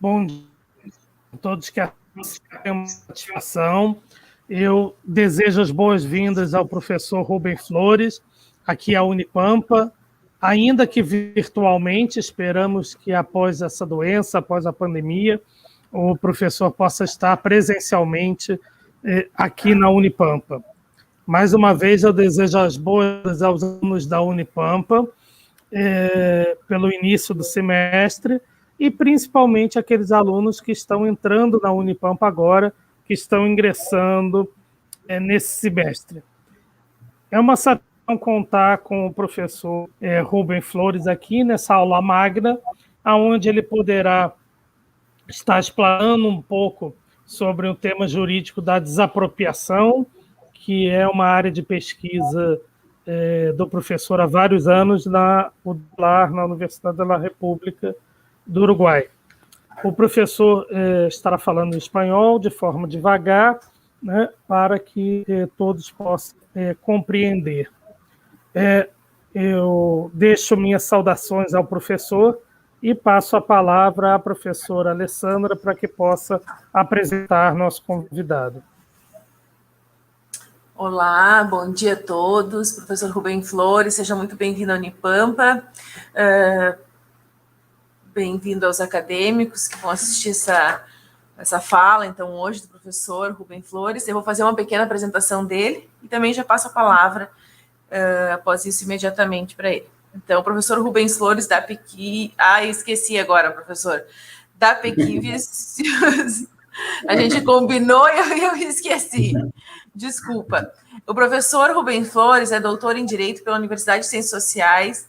Bom dia a todos que assistem, uma satisfação. Eu desejo as boas-vindas ao professor Rubem Flores, aqui à Unipampa, ainda que virtualmente. Esperamos que após essa doença, após a pandemia, o professor possa estar presencialmente aqui na Unipampa. Mais uma vez, eu desejo as boas aos alunos da Unipampa, pelo início do semestre, e principalmente aqueles alunos que estão entrando na Unipampa agora, que estão ingressando nesse semestre. É uma satisfação contar com o professor Rubem Flores aqui nessa aula magna, onde ele poderá estar explanando um pouco sobre o tema jurídico da desapropriação, que é uma área de pesquisa do professor há vários anos na UDLAR, na Universidade da República do Uruguai. O professor estará falando em espanhol de forma devagar, né, para que todos possam compreender. Eu deixo minhas saudações ao professor e passo a palavra à professora Alessandra para que possa apresentar nosso convidado. Olá, bom dia a todos. Professor Rubem Flores, seja muito bem-vindo à Unipampa. Bem-vindo aos acadêmicos que vão assistir essa fala, então, hoje, do professor Rubem Flores. Eu vou fazer uma pequena apresentação dele e também já passo a palavra, após isso, imediatamente para ele. Então, o professor Rubem Flores, da PEQI... esqueci agora, professor. Da PEQI... A gente combinou e eu esqueci. Desculpa. O professor Rubem Flores é doutor em Direito pela Universidade de Ciências Sociais,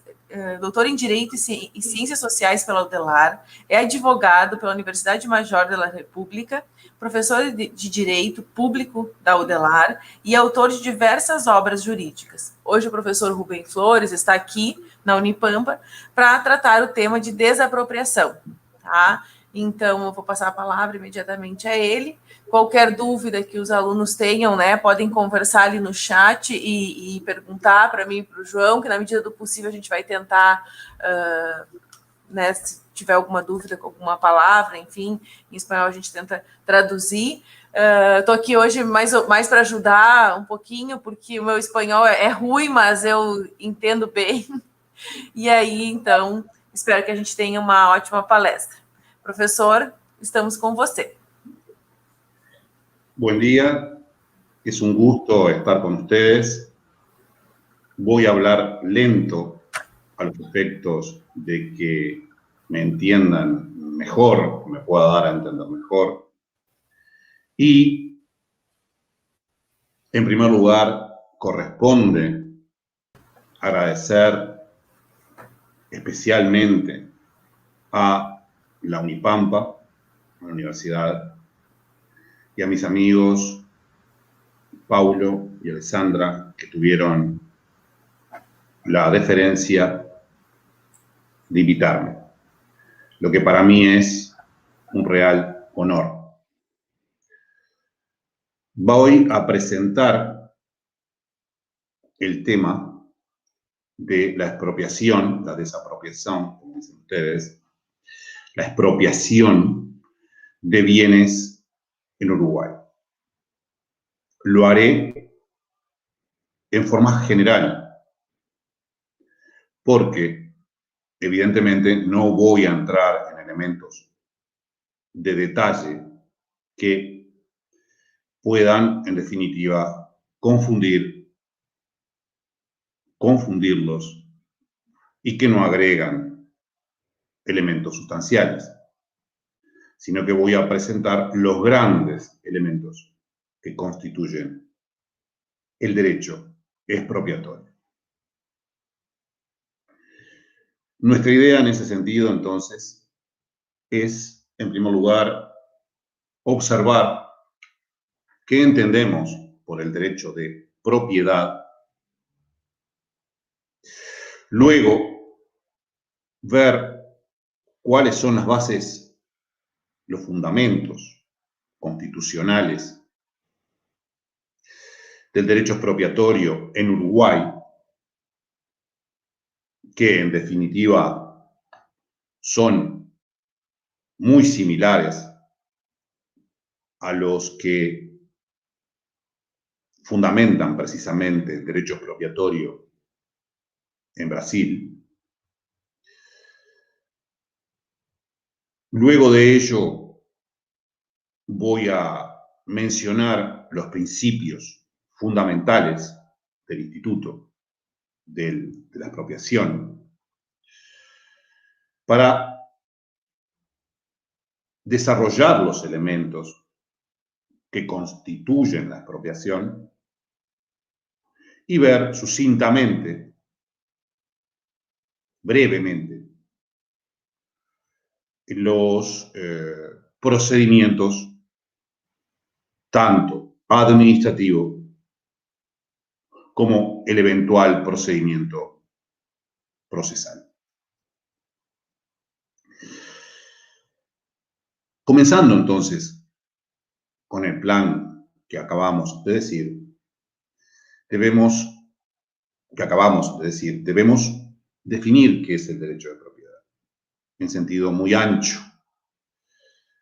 doutor em Direito e Ciências Sociais pela UDELAR, é advogado pela Universidade Major da República, professor de Direito Público da UDELAR e autor de diversas obras jurídicas. Hoje o professor Rubem Flores está aqui na Unipampa para tratar o tema de desapropriação, tá? Então, eu vou passar a palavra imediatamente a ele. Qualquer dúvida que os alunos tenham, né, podem conversar ali no chat e perguntar para mim e para o João, que na medida do possível a gente vai tentar, né, se tiver alguma dúvida com alguma palavra, enfim, em espanhol a gente tenta traduzir. Estou aqui hoje mais para ajudar um pouquinho, porque o meu espanhol é ruim, mas eu entendo bem. E aí, então, espero que a gente tenha uma ótima palestra. Profesor, estamos con usted. Buen día, es un gusto estar con ustedes. Voy a hablar lento a los efectos de que me entiendan mejor, me pueda dar a entender mejor. Y, en primer lugar, corresponde agradecer especialmente a la Unipampa, a la universidad, y a mis amigos Paulo y Alessandra, que tuvieron la deferencia de invitarme, lo que para mí es un real honor. Voy a presentar el tema de la expropiación, la desapropiación, como dicen ustedes, la expropiación de bienes en Uruguay. Lo haré en forma general, porque evidentemente no voy a entrar en elementos de detalle que puedan, en definitiva, confundirlos y que no agregan elementos sustanciales, sino que voy a presentar los grandes elementos que constituyen el derecho expropiatorio. Nuestra idea en ese sentido, entonces, es, en primer lugar, observar qué entendemos por el derecho de propiedad. Luego, ver cuáles son las bases, los fundamentos constitucionales del derecho expropiatorio en Uruguay, que en definitiva son muy similares a los que fundamentan precisamente el derecho expropiatorio en Brasil. Luego de ello voy a mencionar los principios fundamentales del Instituto de la Expropiación para desarrollar los elementos que constituyen la expropiación y ver sucintamente, brevemente, los procedimientos tanto administrativo como el eventual procedimiento procesal. Comenzando entonces con el plan que acabamos de decir, debemos definir qué es el derecho de propiedad en sentido muy ancho,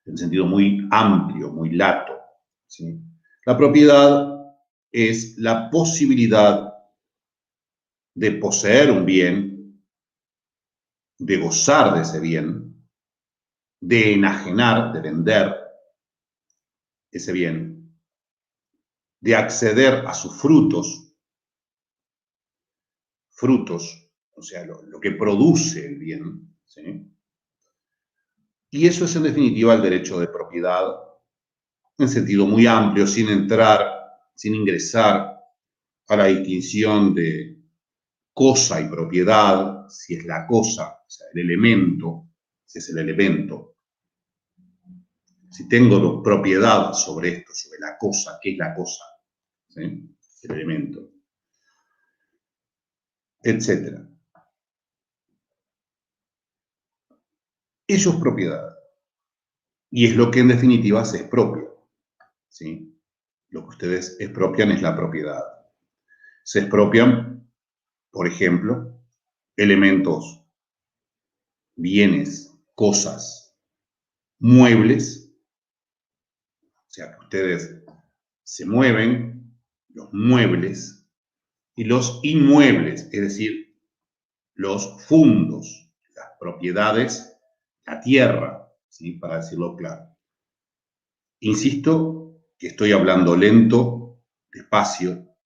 en sentido muy amplio, muy lato, ¿sí? La propiedad es la posibilidad de poseer un bien, de gozar de ese bien, de enajenar, de vender ese bien, de acceder a sus frutos, o sea, lo que produce el bien, ¿sí? Y eso es en definitiva el derecho de propiedad en sentido muy amplio, sin ingresar a la distinción de cosa y propiedad, si es la cosa, o sea, el elemento, si es el elemento. Si tengo propiedad sobre esto, sobre la cosa, ¿qué es la cosa? ¿Sí? El elemento. Etcétera. Eso es propiedad. Y es lo que en definitiva se expropia. ¿Sí? Lo que ustedes expropian es la propiedad. Se expropian, por ejemplo, elementos, bienes, cosas, muebles, o sea que ustedes se mueven, los muebles y los inmuebles, es decir, los fundos, las propiedades, la tierra, ¿sí? Para decirlo claro. Insisto que estoy hablando lento, despacio,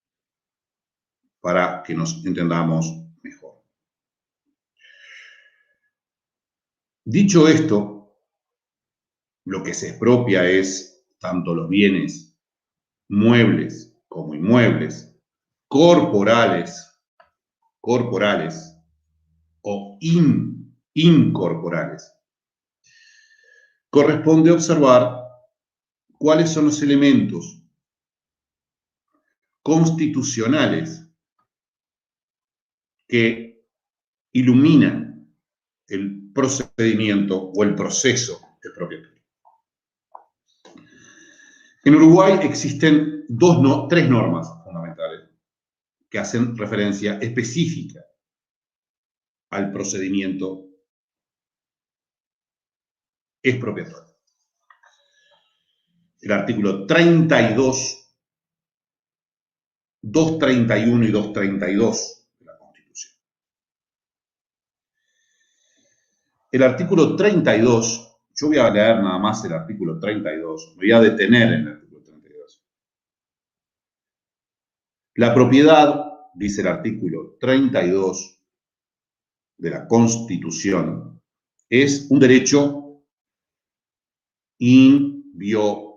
para que nos entendamos mejor. Dicho esto, lo que se expropia es tanto los bienes muebles como inmuebles, corporales o incorporales. Corresponde observar cuáles son los elementos constitucionales que iluminan el procedimiento o el proceso expropiatorio. En Uruguay existen tres normas fundamentales que hacen referencia específica al procedimiento expropiatorio. El artículo 32, 231 y 232 de la Constitución. El artículo 32, yo voy a leer nada más el artículo 32, me voy a detener en el artículo 32. La propiedad, dice el artículo 32 de la Constitución, es un derecho inviolable.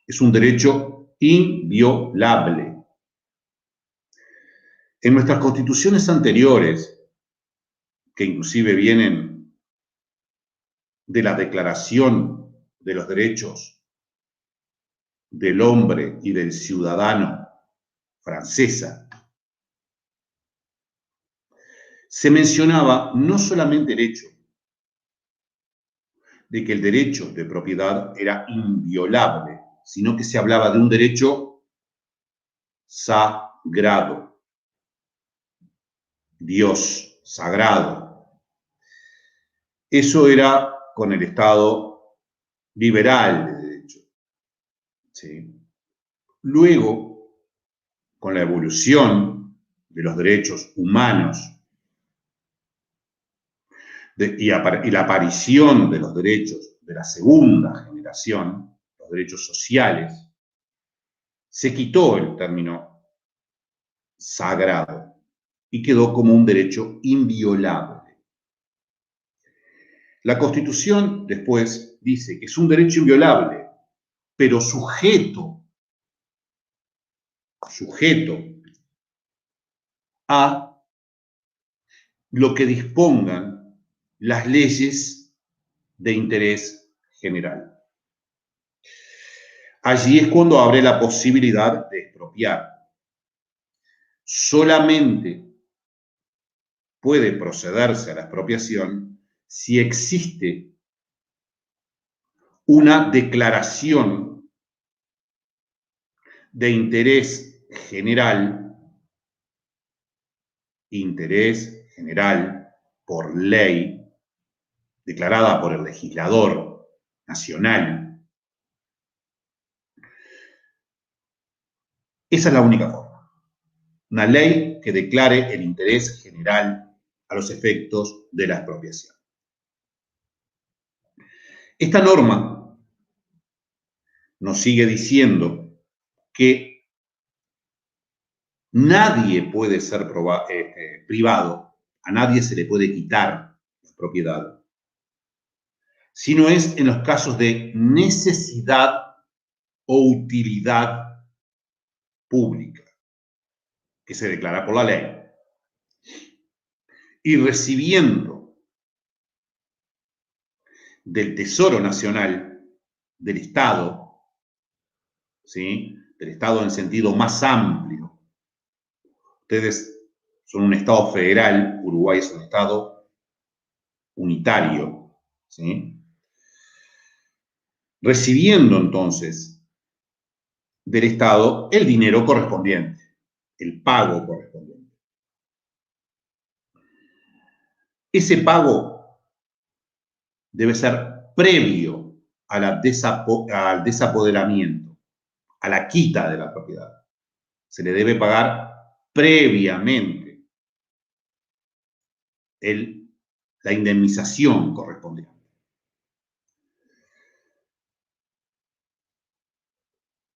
Es un derecho inviolable. En nuestras constituciones anteriores, que inclusive vienen de la Declaración de los Derechos del Hombre y del Ciudadano francesa, se mencionaba no solamente el hecho de que el derecho de propiedad era inviolable, sino que se hablaba de un derecho sagrado. Dios, sagrado. Eso era con el Estado liberal de derecho. ¿Sí? Luego, con la evolución de los derechos humanos y la aparición de los derechos de la segunda generación, los derechos sociales, se quitó el término sagrado y quedó como un derecho inviolable. La Constitución después dice que es un derecho inviolable, pero sujeto a lo que dispongan las leyes de interés general. Allí es cuando abre la posibilidad de expropiar. Solamente puede procederse a la expropiación si existe una declaración de interés general por ley, declarada por el legislador nacional. Esa es la única forma. Una ley que declare el interés general a los efectos de la expropiación. Esta norma nos sigue diciendo que nadie puede ser privado, a nadie se le puede quitar la propiedad, sino es en los casos de necesidad o utilidad pública, que se declara por la ley. Y recibiendo del Tesoro Nacional, del Estado, ¿sí? Del Estado en sentido más amplio. Ustedes son un Estado federal, Uruguay es un Estado unitario, ¿sí? Recibiendo entonces del Estado el dinero correspondiente, el pago correspondiente. Ese pago debe ser previo al desapoderamiento, a la quita de la propiedad. Se le debe pagar previamente la indemnización correspondiente.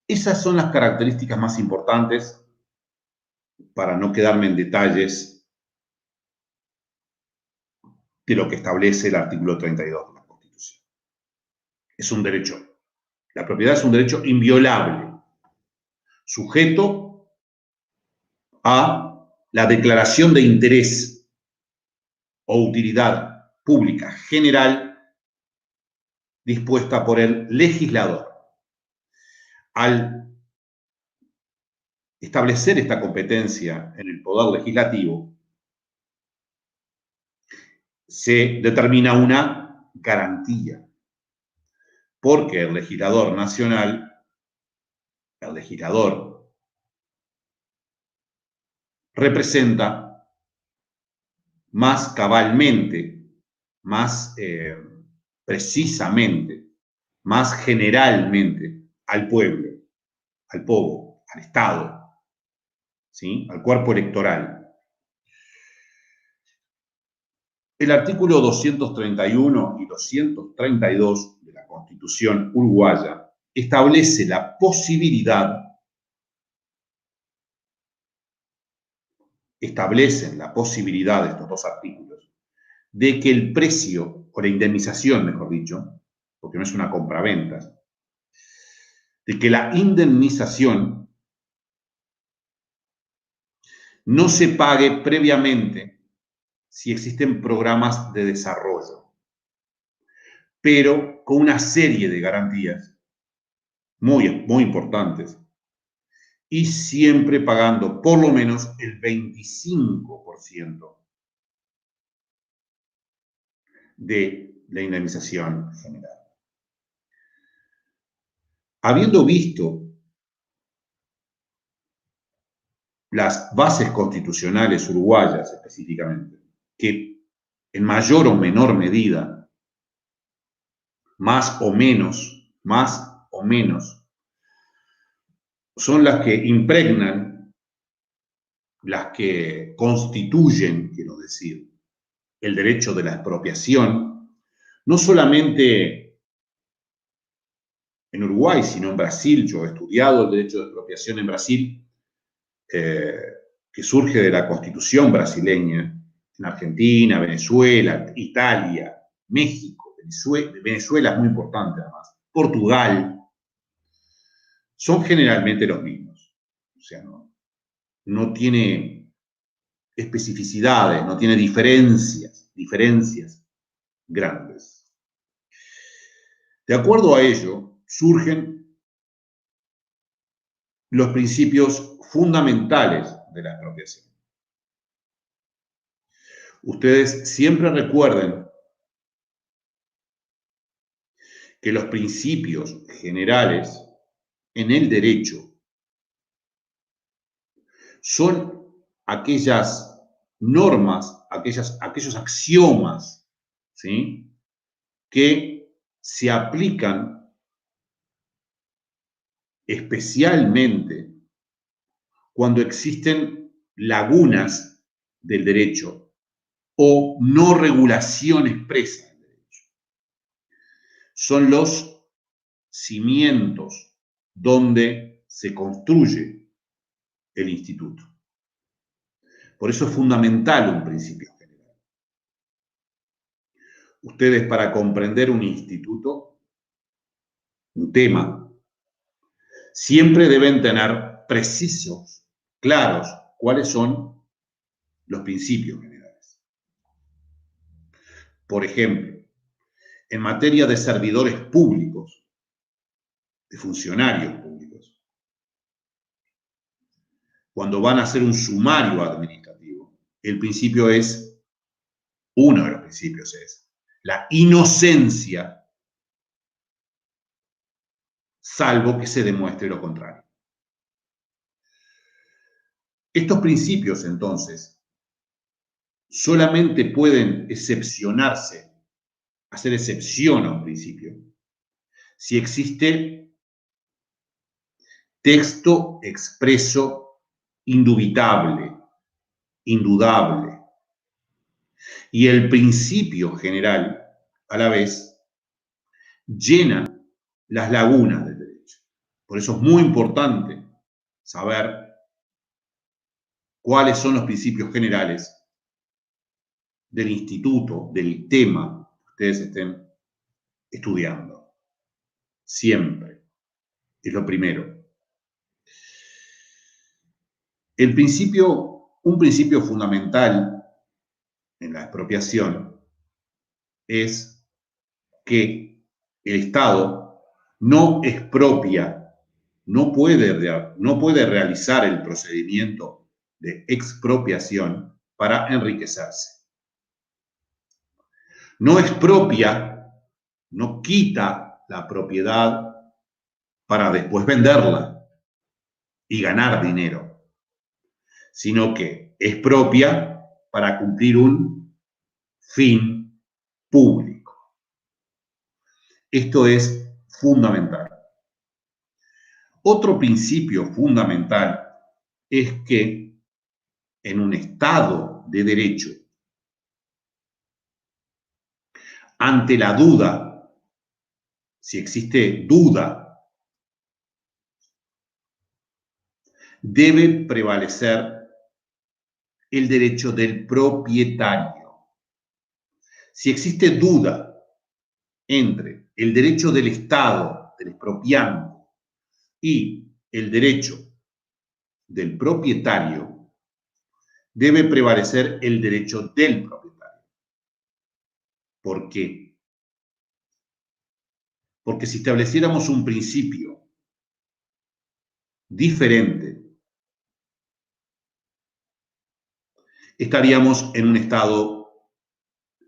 Esas son las características más importantes para no quedarme en detalles de lo que establece el artículo 32 de la Constitución. Es un derecho. La propiedad es un derecho inviolable, sujeto a la declaración de interés o utilidad pública general dispuesta por el legislador. Al establecer esta competencia en el Poder Legislativo, se determina una garantía, porque el legislador nacional, el legislador, representa más cabalmente, más precisamente, más generalmente al pueblo, al povo, al Estado, ¿sí? Al cuerpo electoral. El artículo 231 y 232 de la Constitución uruguaya establece la posibilidad, establecen la posibilidad de estos dos artículos, de que el precio, o la indemnización, mejor dicho, porque no es una compraventa, de que la indemnización no se pague previamente si existen programas de desarrollo, pero con una serie de garantías muy importantes y siempre pagando por lo menos el 25% de la indemnización general. Habiendo visto las bases constitucionales uruguayas específicamente, que en mayor o menor medida más o menos, son las que impregnan, las que constituyen, quiero decir, el derecho de la expropiación, no solamente en Uruguay, sino en Brasil. Yo he estudiado el derecho de expropiación en Brasil, que surge de la Constitución brasileña, en Argentina, Venezuela, Italia, México, Venezuela es muy importante además, Portugal, son generalmente los mismos. O sea, no tiene especificidades, no tiene diferencias grandes. De acuerdo a ello, surgen los principios fundamentales de la expropiación. Ustedes siempre recuerden que los principios generales en el derecho son aquellas normas, aquellos axiomas, ¿sí?, que se aplican especialmente cuando existen lagunas del derecho o no regulación expresa del derecho. Son los cimientos donde se construye el instituto. Por eso es fundamental un principio general. Ustedes, para comprender un instituto, un tema, siempre deben tener precisos, claros, cuáles son los principios generales. Por ejemplo, en materia de servidores públicos, de funcionarios públicos, cuando van a hacer un sumario administrativo, el principio es, uno de los principios es, la inocencia, salvo que se demuestre lo contrario. Estos principios, entonces, solamente pueden excepcionarse, hacer excepción a un principio, si existe texto expreso indubitable, indudable, y el principio general, a la vez, llena las lagunas del derecho. Por eso es muy importante saber cuáles son los principios generales del instituto, del tema que ustedes estén estudiando. Siempre. Es lo primero. Un principio fundamental en la expropiación es que el Estado no expropia, no puede realizar el procedimiento de expropiación para enriquecerse. No expropia, no quita la propiedad para después venderla y ganar dinero, sino que expropia para cumplir un fin público. Esto es fundamental. Otro principio fundamental es que en un Estado de derecho, ante la duda, si existe duda, debe prevalecer el derecho del propietario. Si existe duda entre el derecho del Estado, del expropiante, y el derecho del propietario, debe prevalecer el derecho del propietario. ¿Por qué? Porque si estableciéramos un principio diferente, estaríamos en un estado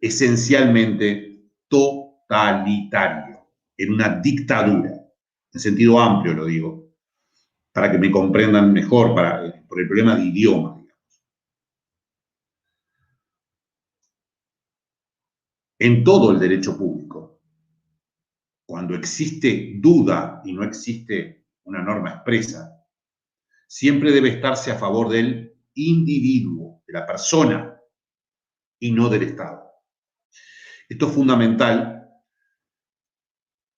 esencialmente totalitario, en una dictadura, en sentido amplio lo digo, para que me comprendan mejor, por el problema de idioma, digamos. En todo el derecho público cuando existe duda y no existe una norma expresa, siempre debe estarse a favor del individuo, de la persona, y no del Estado. Esto es fundamental,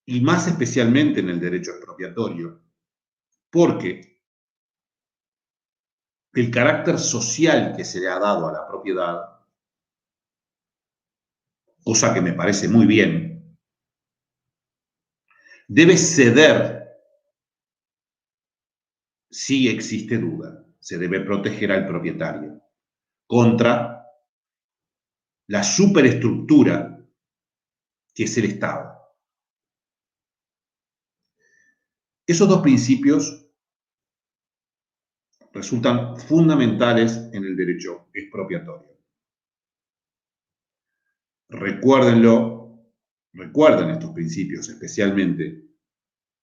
y más especialmente en el derecho expropiatorio, porque el carácter social que se le ha dado a la propiedad, cosa que me parece muy bien, debe ceder si existe duda. Se debe proteger al propietario contra la superestructura que es el Estado. Esos dos principios resultan fundamentales en el derecho expropiatorio. Recuérdenlo, recuerden estos principios especialmente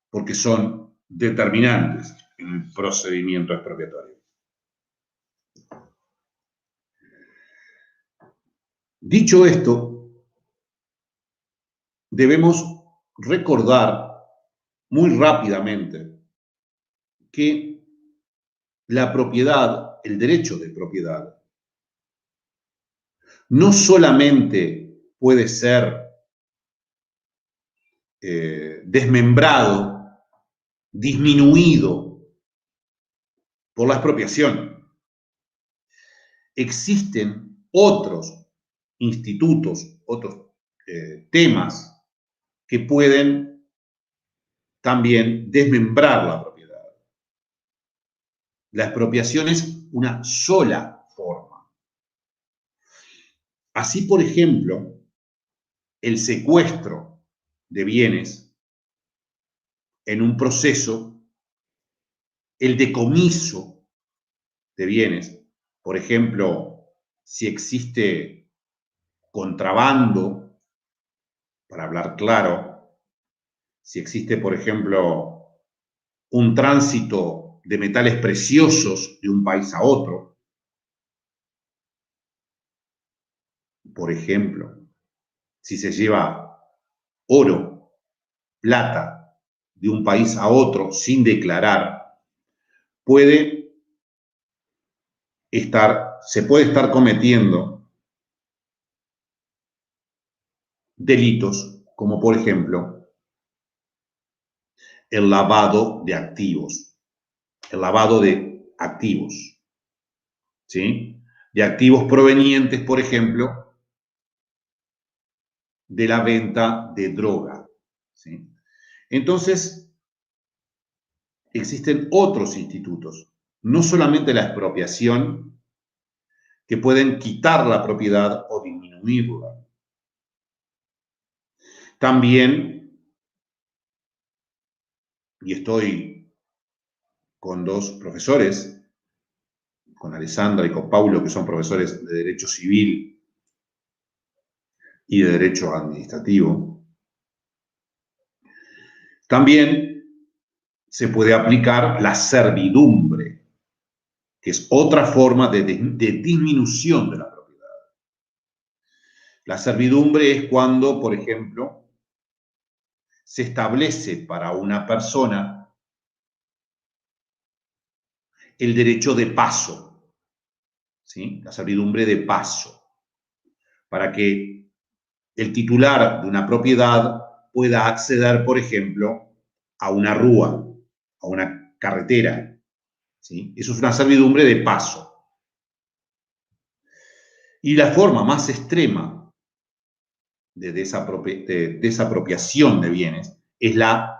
porque son determinantes en el procedimiento expropiatorio. Dicho esto, debemos recordar muy rápidamente que la propiedad, el derecho de propiedad, no solamente puede ser desmembrado, disminuido por la expropiación. Existen otros institutos, otros temas que pueden también desmembrar la propiedad. La expropiación es una sola forma. Así, por ejemplo, el secuestro de bienes en un proceso, el decomiso de bienes, por ejemplo, si existe contrabando, para hablar claro, si existe, por ejemplo, un tránsito de metales preciosos de un país a otro, por ejemplo, si se lleva oro, plata de un país a otro sin declarar, se puede estar cometiendo delitos como, por ejemplo, el lavado de activos. El lavado de activos, ¿sí? De activos provenientes, por ejemplo, de la venta de droga, ¿sí? Entonces, existen otros institutos, no solamente la expropiación, que pueden quitar la propiedad o disminuirla. También, y estoy con dos profesores, con Alessandra y con Paulo, que son profesores de Derecho Civil y de Derecho Administrativo, también se puede aplicar la servidumbre, que es otra forma de disminución de la propiedad. La servidumbre es cuando, por ejemplo, se establece para una persona el derecho de paso, ¿sí? La servidumbre de paso, para que el titular de una propiedad pueda acceder, por ejemplo, a una rúa, a una carretera, ¿sí? Eso es una servidumbre de paso. Y la forma más extrema de desapropiación de bienes es la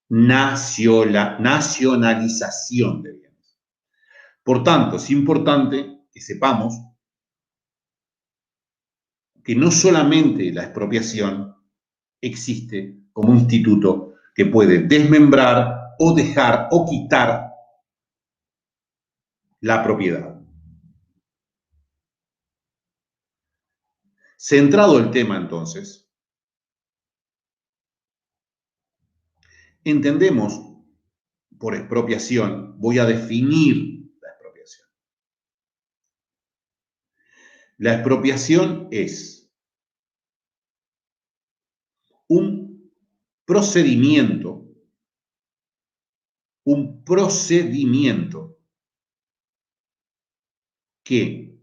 nacionalización de bienes. Por tanto, es importante que sepamos que no solamente la expropiación existe como instituto que puede desmembrar o dejar o quitar la propiedad. Centrado el tema, entonces, entendemos por expropiación, voy a definir la expropiación. La expropiación es un procedimiento que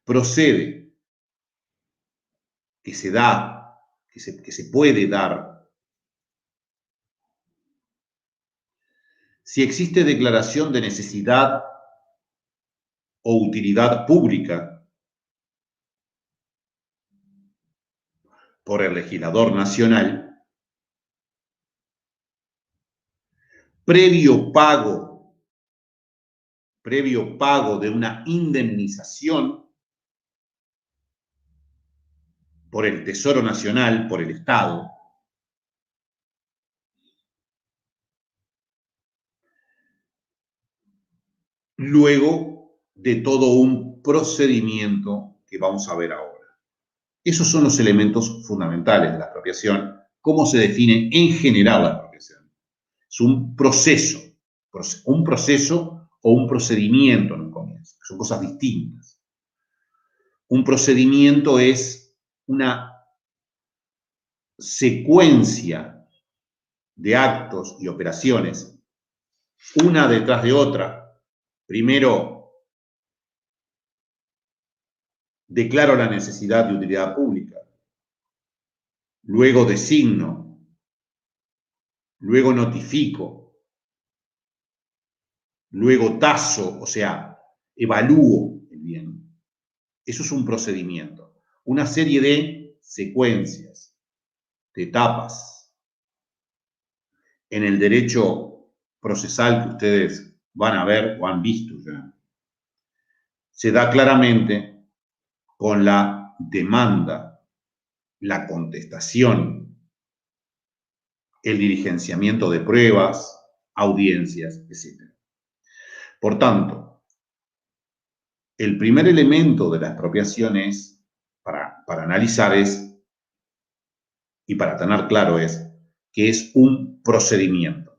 procede, que se da, que se puede dar, si existe declaración de necesidad o utilidad pública por el legislador nacional, previo pago de una indemnización por el Tesoro Nacional, por el Estado, luego de todo un procedimiento que vamos a ver ahora. Esos son los elementos fundamentales de la expropiación, cómo se define en general la expropiación. Es un proceso o un procedimiento en un comienzo, son cosas distintas. Un procedimiento es una secuencia de actos y operaciones, una detrás de otra. Primero, declaro la necesidad de utilidad pública, luego designo, luego notifico, luego taso, o sea, evalúo el bien. Eso es un procedimiento, una serie de secuencias, de etapas. En el derecho procesal que ustedes van a ver o han visto ya, se da claramente con la demanda, la contestación, el diligenciamiento de pruebas, audiencias, etc. Por tanto, el primer elemento de la expropiación es, para analizar es, y para tener claro es, que es un procedimiento.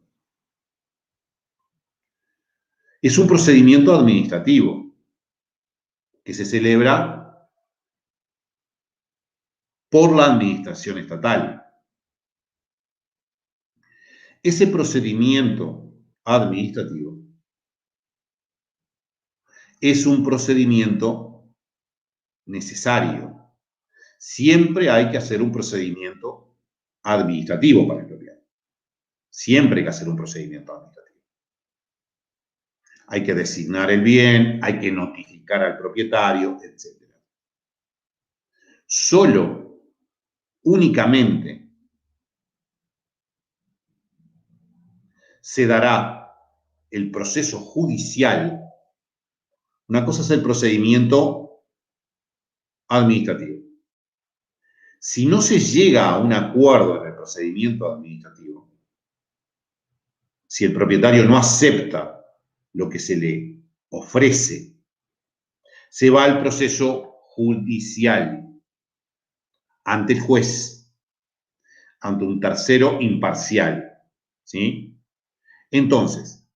Es un procedimiento administrativo que se celebra por la administración estatal. Ese procedimiento administrativo es un procedimiento necesario. Siempre hay que hacer un procedimiento administrativo para expropiar. Siempre hay que hacer un procedimiento administrativo. Hay que designar el bien, hay que notificar al propietario, etc. Solo, únicamente, se dará el proceso judicial. Una cosa es el procedimiento administrativo. Si no se llega a un acuerdo en el procedimiento administrativo, si el propietario no acepta lo que se le ofrece, se va al proceso judicial ante el juez, ante un tercero imparcial, ¿sí? Entonces,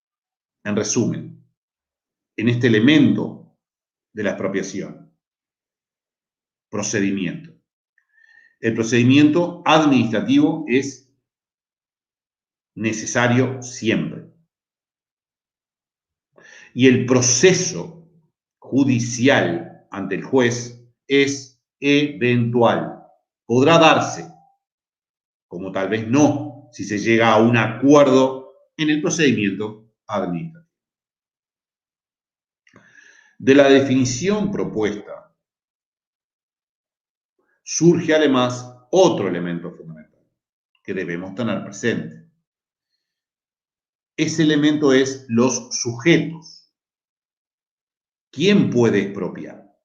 en resumen, en este elemento de la expropiación, procedimiento. El procedimiento administrativo es necesario siempre. Y el proceso judicial ante el juez es eventual. Podrá darse, como tal vez no, si se llega a un acuerdo en el procedimiento administrativo. De la definición propuesta surge además otro elemento fundamental que debemos tener presente. Ese elemento es los sujetos. ¿Quién puede expropiar?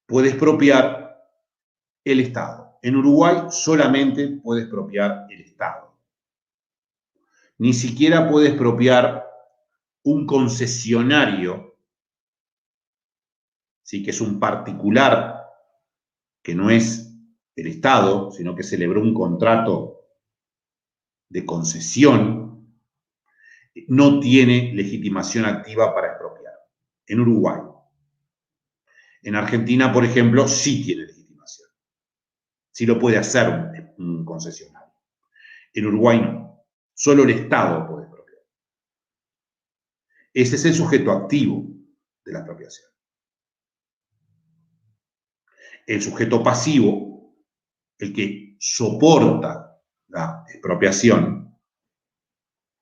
Puede expropiar el Estado. En Uruguay solamente puede expropiar el Estado. Ni siquiera puede expropiar un concesionario, sí, que es un particular, que no es el Estado, sino que celebró un contrato de concesión, no tiene legitimación activa para expropiar. En Uruguay. En Argentina, por ejemplo, sí tiene legitimación. Sí lo puede hacer un concesionario. En Uruguay no. Solo el Estado puede expropiar. Ese es el sujeto activo de la expropiación. El sujeto pasivo, el que soporta la expropiación,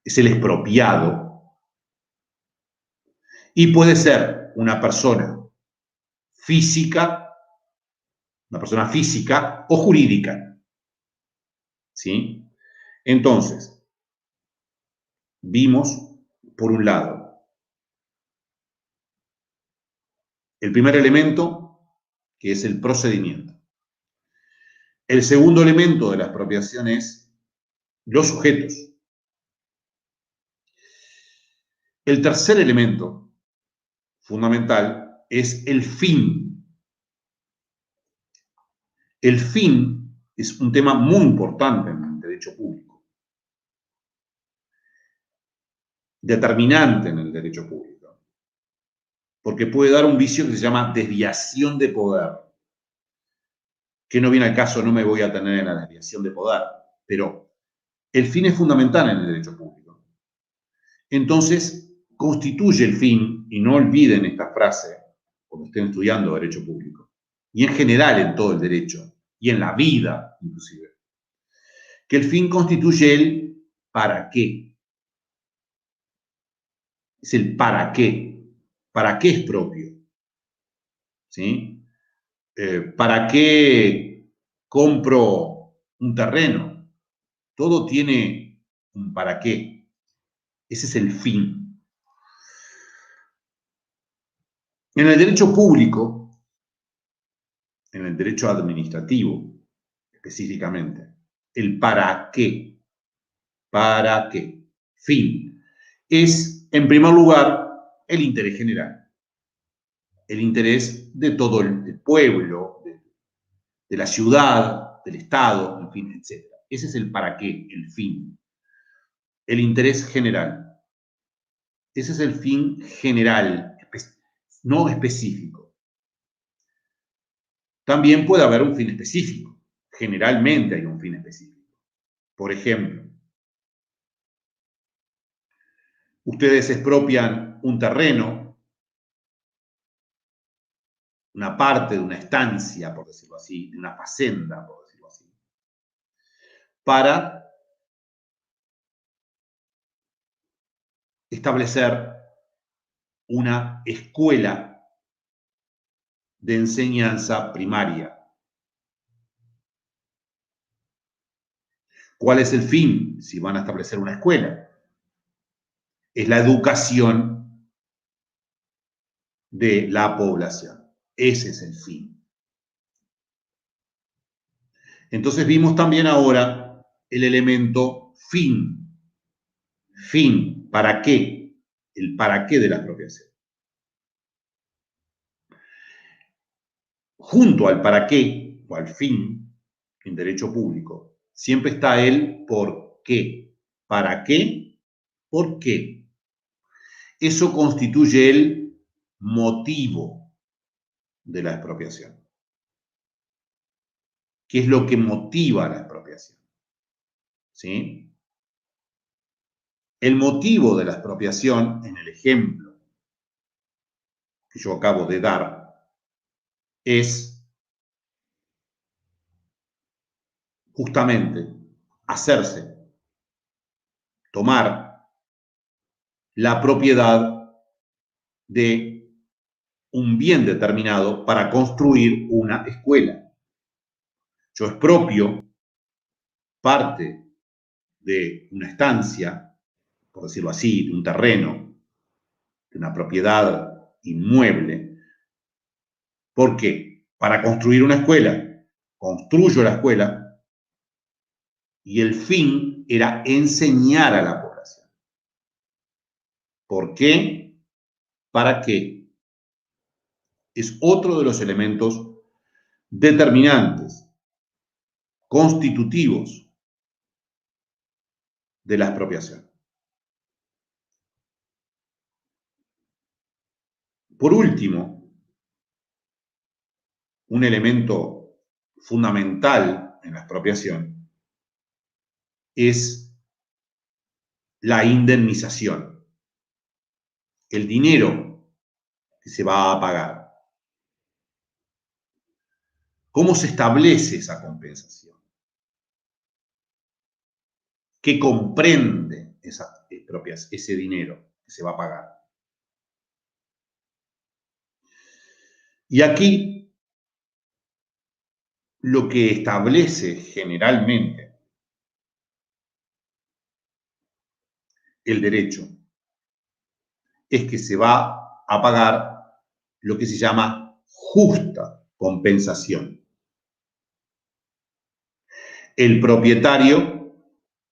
es el expropiado y puede ser una persona física o jurídica. ¿Sí? Entonces, vimos, por un lado, el primer elemento, que es el procedimiento. El segundo elemento de la expropiación es los sujetos. El tercer elemento fundamental es el fin. El fin es un tema muy importante en el derecho público, determinante en el derecho público, porque puede dar un vicio que se llama desviación de poder, que no viene al caso, no me voy a tener en la desviación de poder, pero el fin es fundamental en el derecho público. Entonces, constituye el fin, y no olviden esta frase cuando estén estudiando derecho público, y en general en todo el derecho, y en la vida inclusive, que el fin constituye el para qué. Es el para qué. ¿Para qué es propio? ¿Sí? ¿Para qué compro un terreno? Todo tiene un para qué. Ese es el fin. En el derecho público, en el derecho administrativo específicamente, el para qué, fin, es en primer lugar el interés general, el interés de todo el pueblo, de la ciudad, del Estado, en fin, etc. Ese es el para qué, el fin, el interés general. Ese es el fin general, no específico. También puede haber un fin específico. Generalmente hay un fin específico. Por ejemplo, ustedes expropian un terreno, una parte de una estancia, por decirlo así, de una facenda, por decirlo así, para establecer una escuela de enseñanza primaria. ¿Cuál es el fin si van a establecer una escuela? Es la educación de la población. Ese es el fin. Entonces vimos también ahora el elemento fin. Fin, ¿para qué? El para qué de la expropiación. Junto al para qué o al fin, en derecho público, siempre está el por qué. ¿Para qué? ¿Por qué? Eso constituye el motivo de la expropiación. ¿Qué es lo que motiva la expropiación? ¿Sí? El motivo de la expropiación, en el ejemplo que yo acabo de dar, es justamente hacerse, tomar la propiedad de un bien determinado para construir una escuela. Yo expropio parte de una estancia, por decirlo así, de un terreno, de una propiedad inmueble. ¿Por qué? Para construir una escuela. Construyo la escuela y el fin era enseñar a la población. ¿Por qué? ¿Para qué? Es otro de los elementos determinantes, constitutivos de la expropiación. Por último, un elemento fundamental en la expropiación es la indemnización, el dinero que se va a pagar. ¿Cómo se establece esa compensación? ¿Qué comprende ese dinero que se va a pagar? Y aquí lo que establece generalmente el derecho es que se va a pagar lo que se llama justa compensación. El propietario,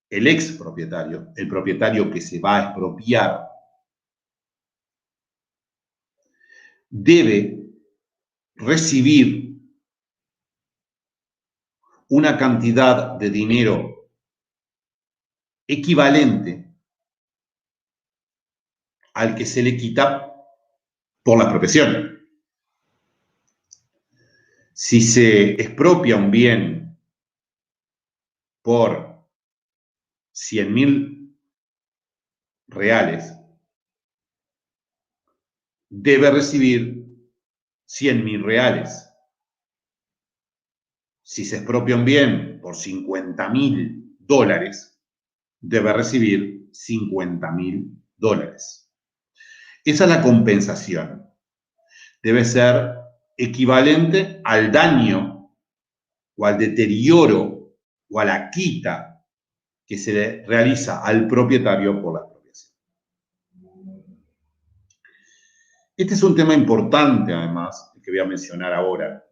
el expropietario, el propietario que se va a expropiar, debe recibir una cantidad de dinero equivalente al que se le quita por la expropiación. Si se expropia un bien por 100.000 reales, debe recibir 100.000 reales. Si se expropia un bien por $50.000, debe recibir $50.000. Esa es la compensación. Debe ser equivalente al daño o al deterioro o a la quita que se le realiza al propietario por la expropiación. Este es un tema importante, además, que voy a mencionar ahora,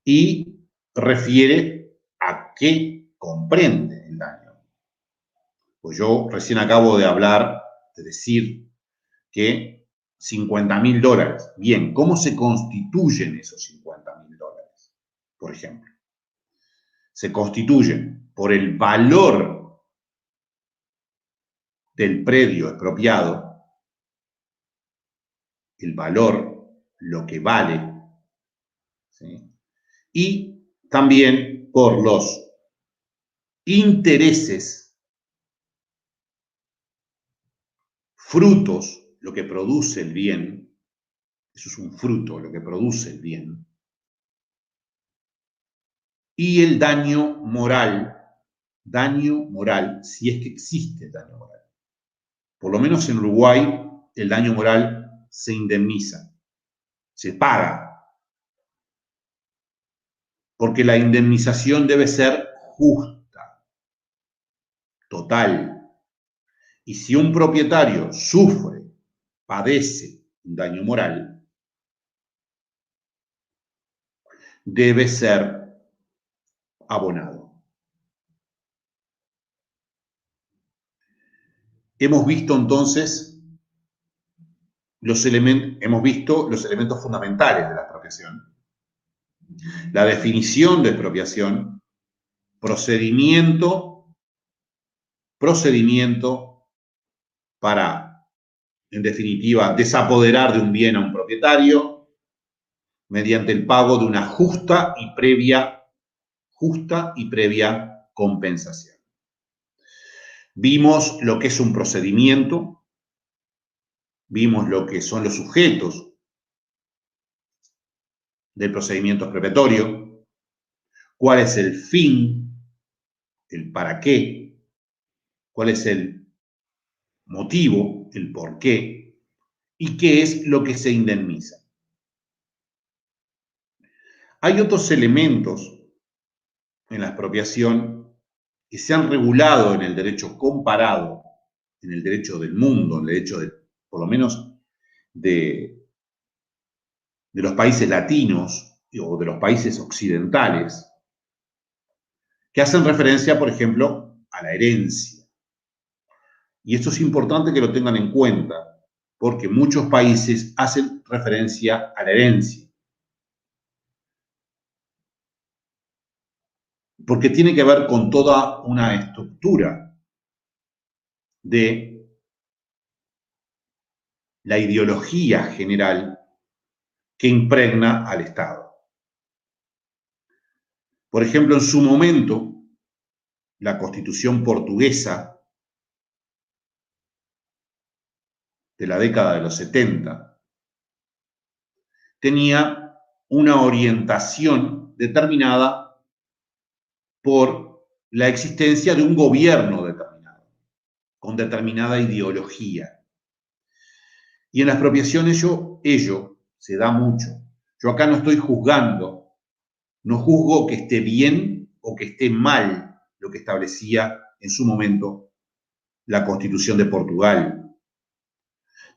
y refiere a qué comprende el daño. Pues yo recién acabo de hablar, de decir que $50.000. Bien, ¿cómo se constituyen esos $50.000? Por ejemplo, se constituyen por el valor del predio expropiado, el valor, lo que vale, ¿sí? Y también por los intereses, frutos, lo que produce el bien, eso es un fruto, lo que produce el bien, y el daño moral, si es que existe daño moral. Por lo menos en Uruguay, el daño moral se indemniza, se paga, porque la indemnización debe ser justa, total. Y si un propietario sufre, padece un daño moral, debe ser abonado. Hemos visto entonces los elementos fundamentales de la expropiación. La definición de expropiación, procedimiento para, en definitiva, desapoderar de un bien a un propietario mediante el pago de una justa y previa compensación. Vimos lo que es un procedimiento, vimos lo que son los sujetos del procedimiento expropiatorio, cuál es el fin, el para qué, cuál es el motivo, el por qué, y qué es lo que se indemniza. Hay otros elementos en la expropiación que se han regulado en el derecho comparado, en el derecho del mundo, en el derecho por lo menos de los países latinos o de los países occidentales, que hacen referencia, por ejemplo, a la herencia. Y esto es importante que lo tengan en cuenta, porque muchos países hacen referencia a la herencia. Porque tiene que ver con toda una estructura de la ideología general que impregna al Estado. Por ejemplo, en su momento, la Constitución portuguesa de la década de los 70 tenía una orientación determinada por la existencia de un gobierno determinado, con determinada ideología. Y en la expropiación ello se da mucho. Yo acá no estoy juzgando, no juzgo que esté bien o que esté mal lo que establecía en su momento la Constitución de Portugal.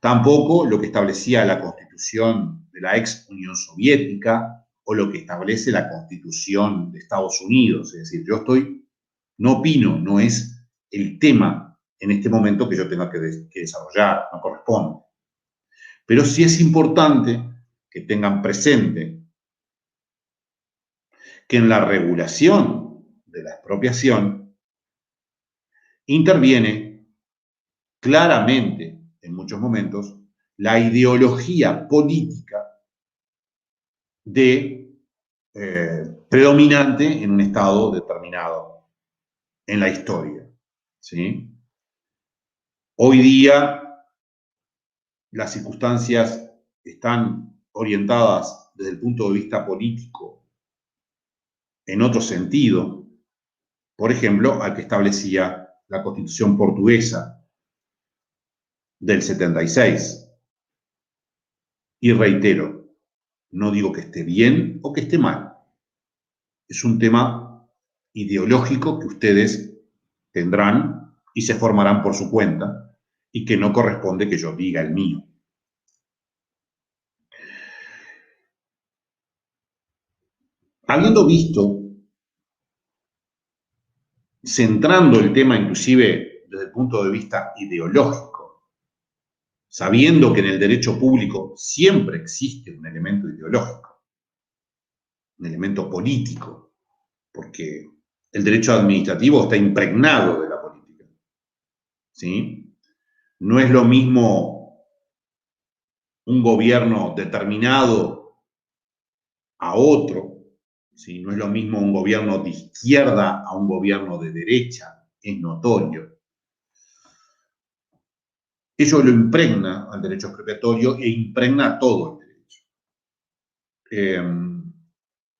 Tampoco lo que establecía la Constitución de la ex Unión Soviética o lo que establece la Constitución de Estados Unidos. Es decir, no opino, no es el tema en este momento que yo tenga que desarrollar, no corresponde. Pero sí es importante que tengan presente que en la regulación de la expropiación interviene claramente, en muchos momentos, la ideología política predominante en un estado determinado en la historia, ¿sí? Hoy día las circunstancias están orientadas desde el punto de vista político en otro sentido, por ejemplo, al que establecía la Constitución portuguesa del 76. Y reitero, no digo que esté bien o que esté mal. Es un tema ideológico que ustedes tendrán y se formarán por su cuenta y que no corresponde que yo diga el mío. Habiendo visto, centrando el tema inclusive desde el punto de vista ideológico, sabiendo que en el derecho público siempre existe un elemento ideológico, un elemento político, porque el derecho administrativo está impregnado de la política, ¿sí? No es lo mismo un gobierno determinado a otro, ¿sí? No es lo mismo un gobierno de izquierda a un gobierno de derecha, es notorio. Ello lo impregna al derecho expropiatorio e impregna todo el derecho.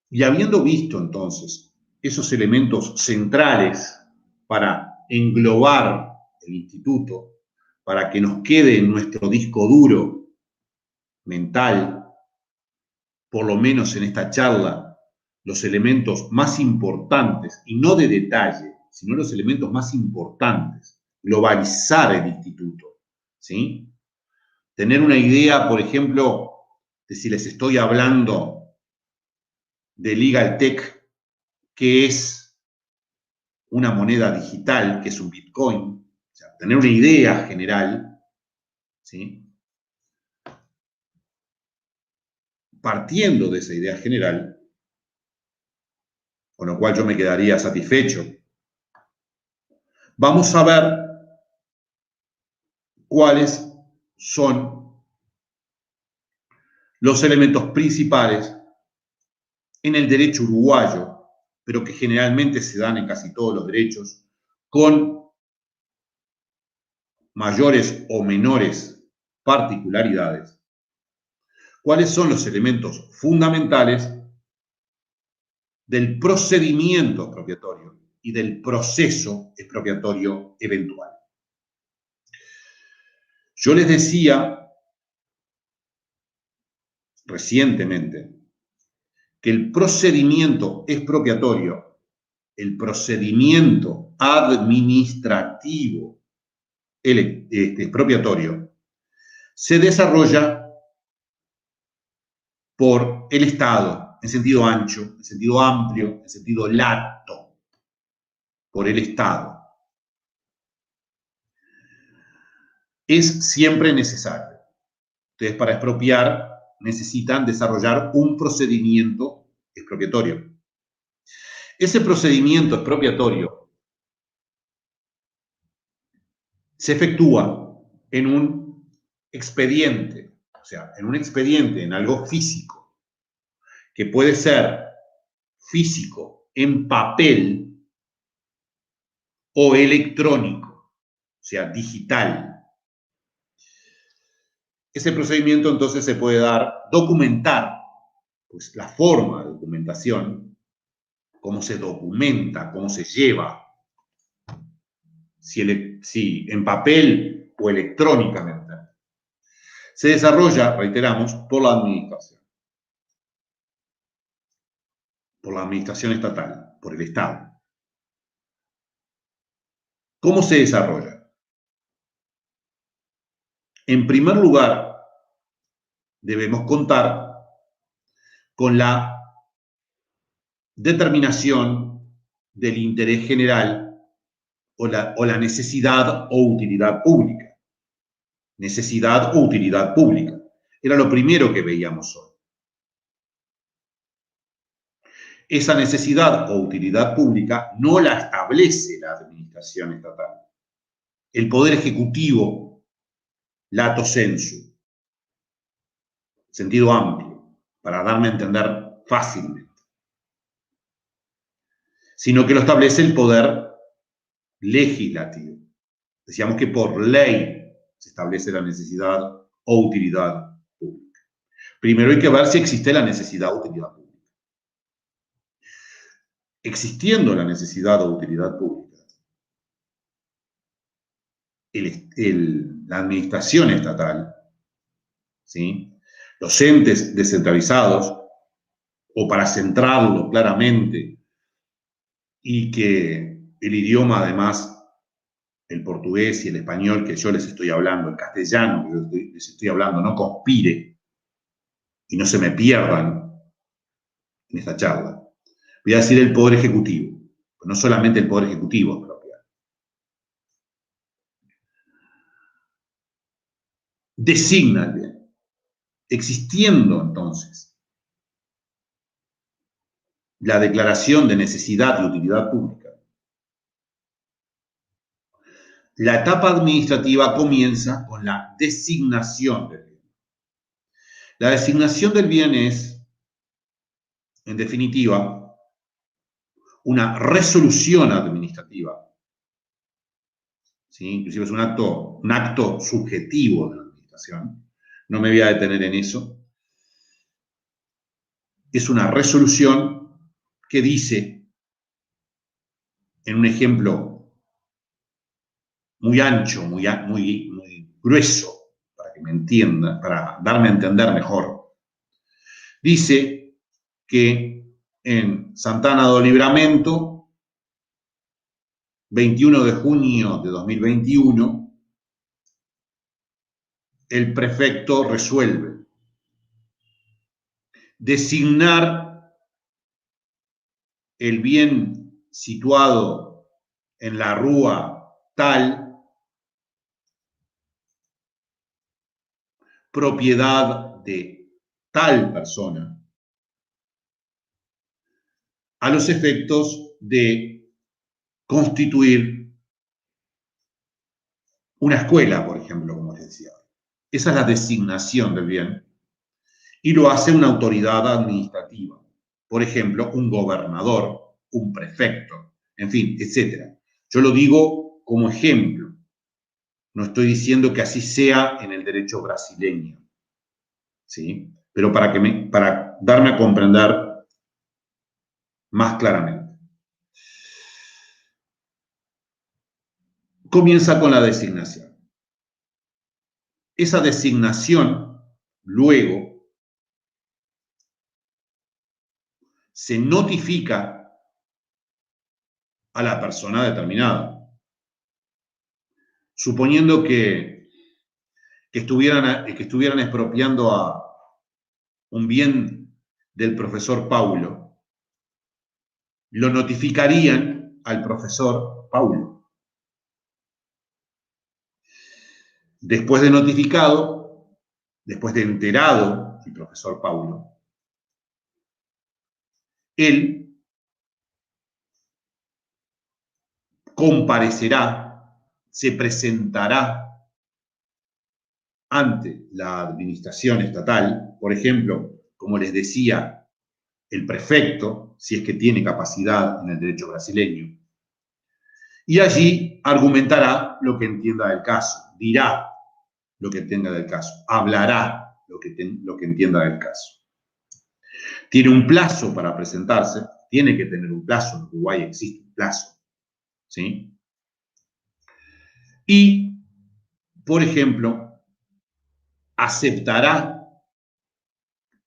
Y habiendo visto entonces esos elementos centrales para englobar el instituto, para que nos quede en nuestro disco duro mental, por lo menos en esta charla, los elementos más importantes, y no de detalle, sino los elementos más importantes, globalizar el instituto, ¿sí? Tener una idea, por ejemplo, de si les estoy hablando de LegalTech, que es una moneda digital, que es un Bitcoin, o sea, tener una idea general, ¿sí? Partiendo de esa idea general, con lo cual yo me quedaría satisfecho, vamos a ver cuáles son los elementos principales en el derecho uruguayo, pero que generalmente se dan en casi todos los derechos, con mayores o menores particularidades. ¿Cuáles son los elementos fundamentales del procedimiento expropiatorio y del proceso expropiatorio eventual? Yo les decía recientemente que el procedimiento expropiatorio, el procedimiento administrativo expropiatorio, se desarrolla por el Estado, en sentido ancho, en sentido amplio, en sentido lato, por el Estado. Es siempre necesario. Ustedes para expropiar necesitan desarrollar un procedimiento expropiatorio. Ese procedimiento expropiatorio se efectúa en un expediente, o sea, en un expediente, en algo físico, que puede ser físico en papel o electrónico, o sea, digital. Ese procedimiento entonces se puede documentar, pues la forma de documentación, cómo se documenta, cómo se lleva, si en papel o electrónicamente. Se desarrolla, reiteramos, por la administración estatal, por el Estado. ¿Cómo se desarrolla? En primer lugar, debemos contar con la determinación del interés general o la necesidad o utilidad pública. Necesidad o utilidad pública. Era lo primero que veíamos hoy. Esa necesidad o utilidad pública no la establece la administración estatal. El Poder Ejecutivo, lato sensu, sentido amplio, para darme a entender fácilmente, sino que lo establece el Poder Legislativo. Decíamos que por ley se establece la necesidad o utilidad pública. Primero hay que ver si existe la necesidad o utilidad pública. Existiendo la necesidad o utilidad pública, la administración estatal, ¿sí?, los entes descentralizados, o para centrarlo claramente, y que el idioma además, el portugués y el español que yo les estoy hablando, el castellano que les estoy hablando, no conspire y no se me pierdan en esta charla. Voy a decir el Poder Ejecutivo, no solamente el Poder Ejecutivo propio. Designa el bien. Existiendo entonces la declaración de necesidad y utilidad pública, la etapa administrativa comienza con la designación del bien. La designación del bien es, en definitiva, una resolución administrativa. ¿Sí? Inclusive es un acto subjetivo de la administración. No me voy a detener en eso. Es una resolución que dice, en un ejemplo muy ancho, muy grueso, para que me entienda, para darme a entender mejor, dice que en Santana do Livramento, 21 de junio de 2021, el prefecto resuelve designar el bien situado en la rúa tal, propiedad de tal persona, a los efectos de constituir una escuela, por ejemplo, como les decía. Esa es la designación del bien y lo hace una autoridad administrativa. Por ejemplo, un gobernador, un prefecto, en fin, etc. Yo lo digo como ejemplo. No estoy diciendo que así sea en el derecho brasileño, ¿sí? Pero para darme a comprender más claramente. Comienza con la designación. Esa designación, luego, se notifica a la persona determinada. Suponiendo que estuvieran expropiando a un bien del profesor Paulo, lo notificarían al profesor Paulo. Después de notificado, después de enterado el profesor Paulo, él comparecerá, se presentará ante la administración estatal, por ejemplo, como les decía, el prefecto, si es que tiene capacidad en el derecho brasileño, y allí argumentará lo que entienda del caso, dirá lo que entienda del caso, hablará lo que entienda del caso. Tiene un plazo para presentarse, tiene que tener un plazo, en Uruguay existe un plazo, ¿sí? Y, por ejemplo, aceptará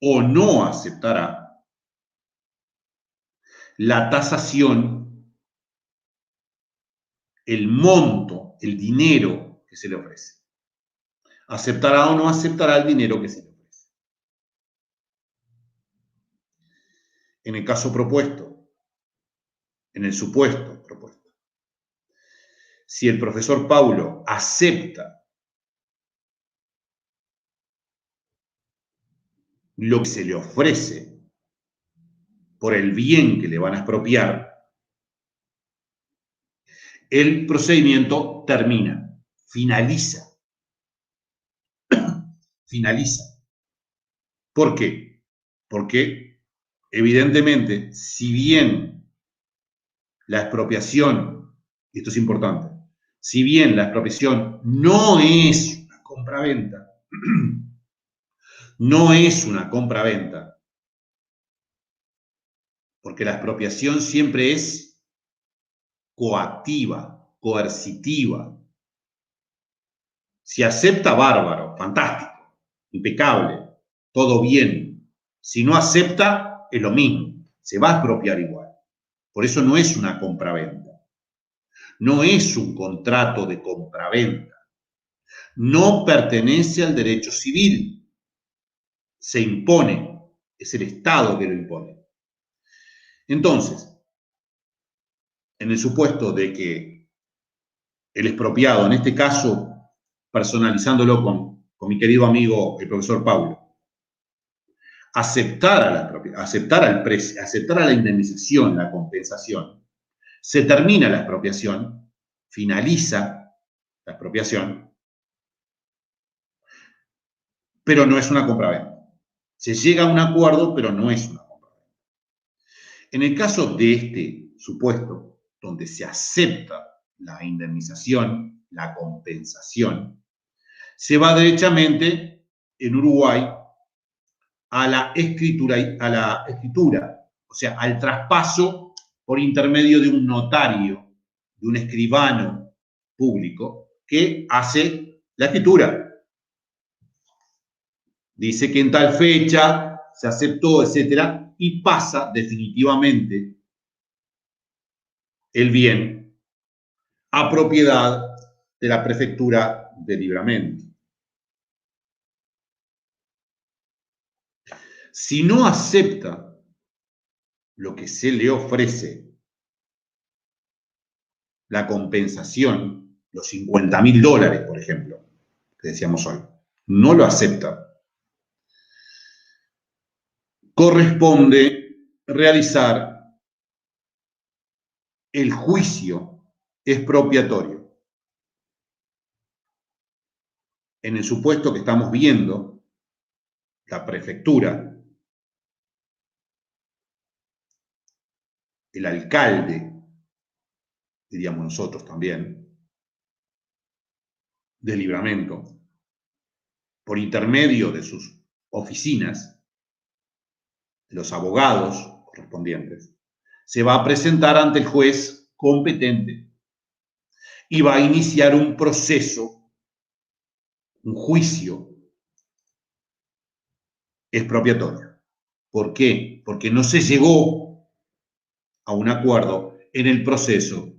o no aceptará la tasación, el monto, el dinero que se le ofrece. Aceptará o no aceptará el dinero que se le ofrece. En el caso propuesto, en el supuesto propuesto, si el profesor Paulo acepta lo que se le ofrece por el bien que le van a expropiar, el procedimiento termina, finaliza. Finaliza. ¿Por qué? Porque, evidentemente, si bien la expropiación, y esto es importante, si bien la expropiación no es una compraventa, no es una compraventa, porque la expropiación siempre es coactiva, coercitiva. Si acepta, bárbaro, fantástico, impecable, todo bien. Si no acepta, es lo mismo, se va a expropiar igual. Por eso no es una compraventa, no es un contrato de compraventa, no pertenece al derecho civil, se impone, es el Estado que lo impone. Entonces, en el supuesto de que el expropiado, en este caso, personalizándolo con mi querido amigo el profesor Paulo, aceptara la indemnización, la compensación, se termina la expropiación, finaliza la expropiación, pero no es una compraventa. Se llega a un acuerdo, pero no es una compraventa. En el caso de este supuesto, donde se acepta la indemnización, la compensación, se va derechamente en Uruguay a la escritura, o sea, al traspaso por intermedio de un notario, de un escribano público que hace la escritura. Dice que en tal fecha se aceptó, etcétera, y pasa definitivamente el bien a propiedad de la prefectura de Libramento. Si no acepta lo que se le ofrece, la compensación, los $50.000, por ejemplo, que decíamos hoy, no lo acepta, corresponde realizar el juicio expropiatorio. En el supuesto que estamos viendo, la prefectura, el alcalde, diríamos nosotros también, de Libramento, por intermedio de sus oficinas, de los abogados correspondientes, se va a presentar ante el juez competente y va a iniciar un proceso, un juicio expropiatorio. ¿Por qué? Porque no se llegó a un acuerdo en el procedimiento,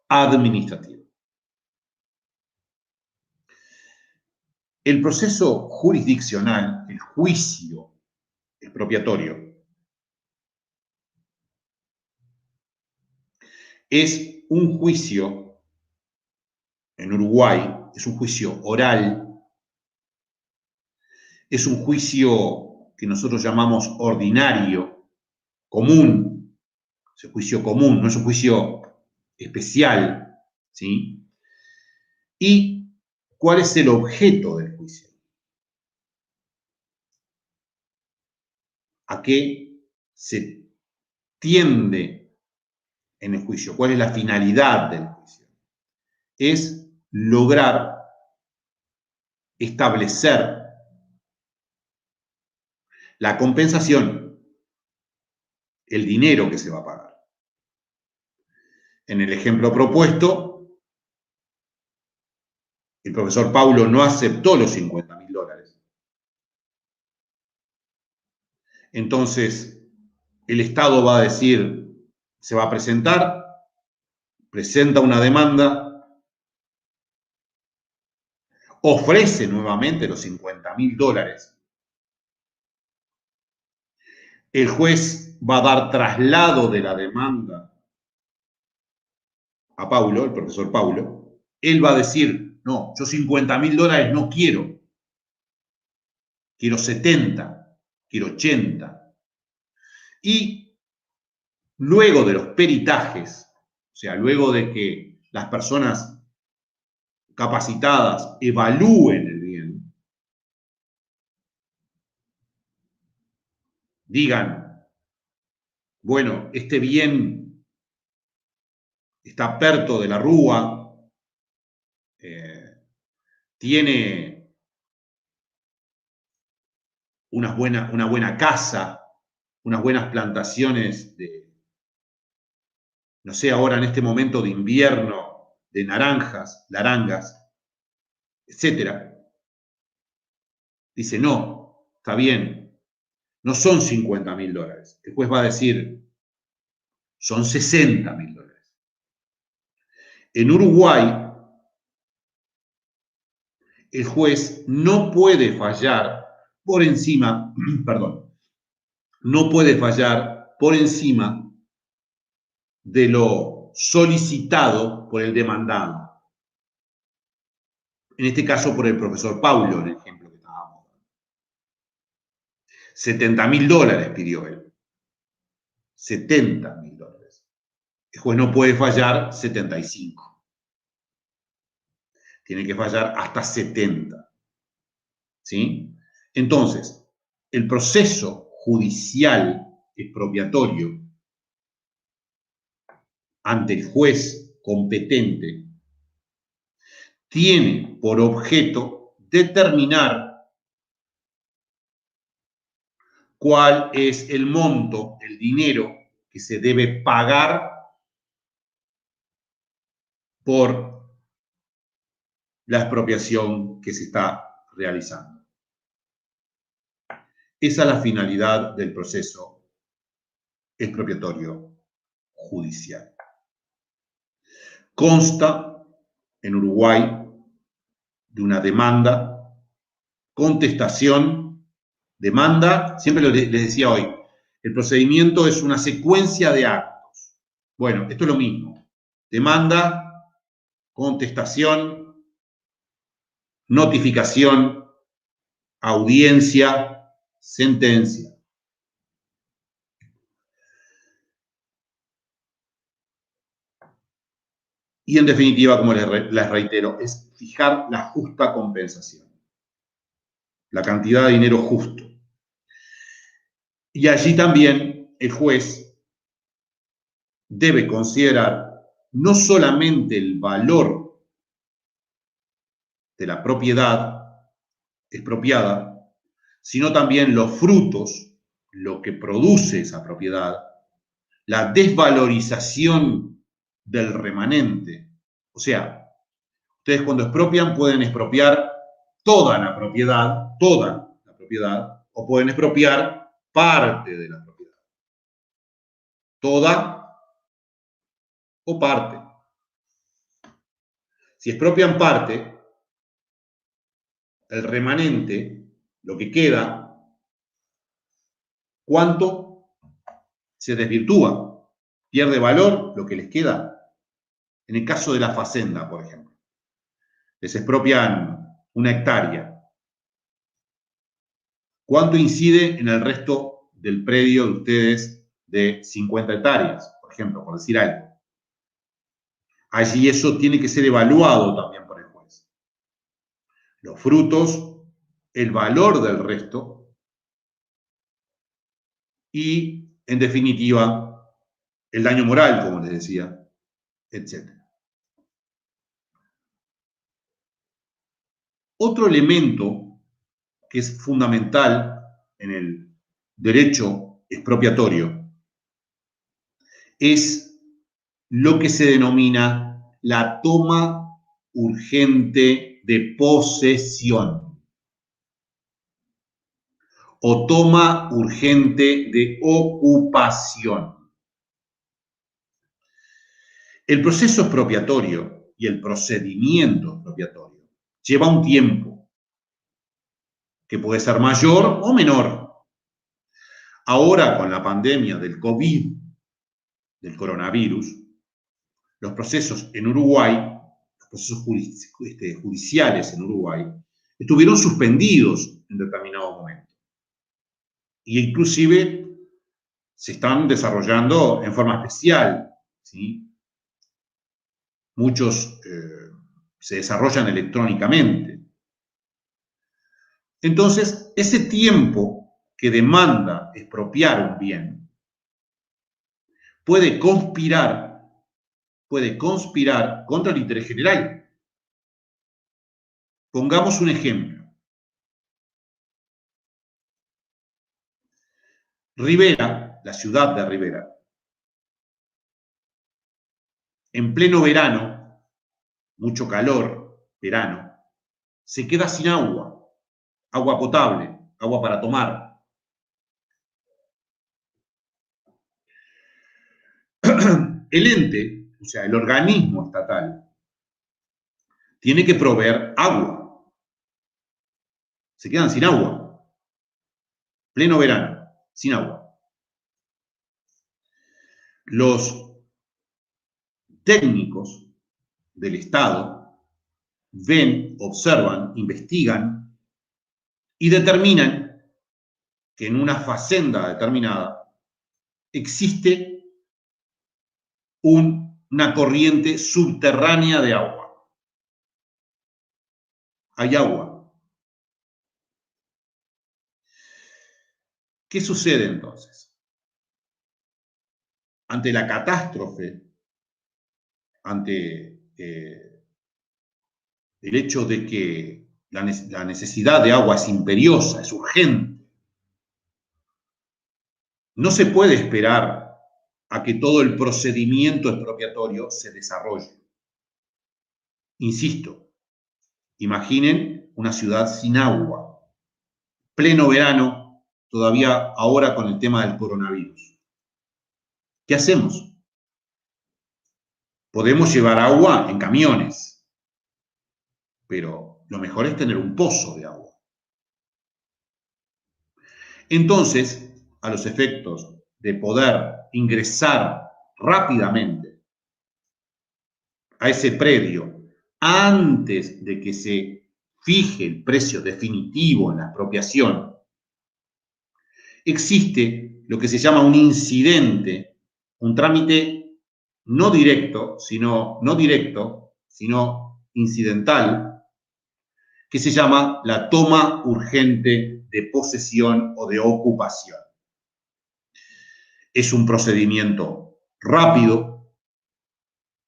administrativo. El proceso jurisdiccional, el juicio expropiatorio, es un juicio, en Uruguay, es un juicio oral, es un juicio que nosotros llamamos ordinario, común, es un juicio común, no es un juicio especial, ¿sí? ¿Y cuál es el objeto del juicio? a qué se tiende en el juicio, cuál es la finalidad del juicio. Es lograr establecer la compensación, el dinero que se va a pagar. En el ejemplo propuesto, el profesor Paulo no aceptó los $50.000. Entonces, el Estado va a decir, se va a presentar, presenta una demanda, ofrece nuevamente los $50.000. El juez va a dar traslado de la demanda a Paulo, el profesor Paulo. Él va a decir, no, yo $50.000 no quiero. Quiero 70, quiero 80. Y luego de los peritajes, o sea, luego de que las personas capacitadas evalúen el bien, digan, bueno, este bien está perto de la rúa, tiene una buena casa, unas buenas plantaciones de, no sé, ahora en este momento de invierno, de naranjas, etc. Dice, no, está bien, no son $50.000. El juez va a decir, son $60.000. En Uruguay, el juez no puede fallar por encima, no puede fallar por encima de lo solicitado por el demandado. En este caso, por el profesor Paulo, en el ejemplo que estábamos dando. $70.000 pidió él. $70.000. El juez no puede fallar 75. Tiene que fallar hasta 70. ¿Sí? Entonces, el proceso judicial expropiatorio ante el juez competente tiene por objeto determinar cuál es el monto, el dinero que se debe pagar por la expropiación que se está realizando. Esa es la finalidad del proceso expropiatorio judicial. Consta en Uruguay de una demanda, contestación, demanda, siempre les decía hoy, el procedimiento es una secuencia de actos. Bueno, esto es lo mismo. Demanda, contestación, notificación, audiencia, sentencia. Y en definitiva, como les reitero, es fijar la justa compensación, la cantidad de dinero justo. Y allí también el juez debe considerar no solamente el valor de la propiedad expropiada, sino también los frutos, lo que produce esa propiedad, la desvalorización del remanente. O sea, ustedes cuando expropian pueden expropiar toda la propiedad, o pueden expropiar parte de la propiedad. Toda o parte. Si expropian parte, el remanente, lo que queda, ¿cuánto? Se desvirtúa, pierde valor lo que les queda. En el caso de la facenda, por ejemplo, les expropian 1 hectárea. ¿Cuánto incide en el resto del predio de ustedes de 50 hectáreas, por ejemplo, por decir algo? Allí eso tiene que ser evaluado también por el juez. Los frutos, el valor del resto, y, en definitiva, el daño moral, como les decía, etc. Otro elemento que es fundamental en el derecho expropiatorio es lo que se denomina la toma urgente de posesión o toma urgente de ocupación. El proceso expropiatorio y el procedimiento expropiatorio lleva un tiempo que puede ser mayor o menor. Ahora, con la pandemia del COVID, del coronavirus, los procesos en Uruguay, los procesos judiciales en Uruguay, estuvieron suspendidos en determinado momento. Y inclusive se están desarrollando en forma especial, ¿sí? Muchos se desarrollan electrónicamente. Entonces, ese tiempo que demanda expropiar un bien puede conspirar contra el interés general. Pongamos un ejemplo. Rivera, la ciudad de Rivera, en pleno verano, mucho calor, verano, se queda sin agua, agua potable, agua para tomar. El ente, o sea, el organismo estatal, tiene que proveer agua. Se quedan sin agua. Pleno verano, sin agua. Los técnicos del Estado ven, observan, investigan y determinan que en una facenda determinada existe una corriente subterránea de agua. Hay agua. ¿Qué sucede entonces? Ante la catástrofe, ante el hecho de que la necesidad de agua es imperiosa, es urgente, no se puede esperar a que todo el procedimiento expropiatorio se desarrolle. Insisto, imaginen una ciudad sin agua, pleno verano, todavía ahora con el tema del coronavirus. ¿Qué hacemos? Podemos llevar agua en camiones, pero lo mejor es tener un pozo de agua. Entonces, a los efectos de poder ingresar rápidamente a ese predio antes de que se fije el precio definitivo en la expropiación, existe lo que se llama un incidente, un trámite no directo, sino incidental, que se llama la toma urgente de posesión o de ocupación. Es un procedimiento rápido,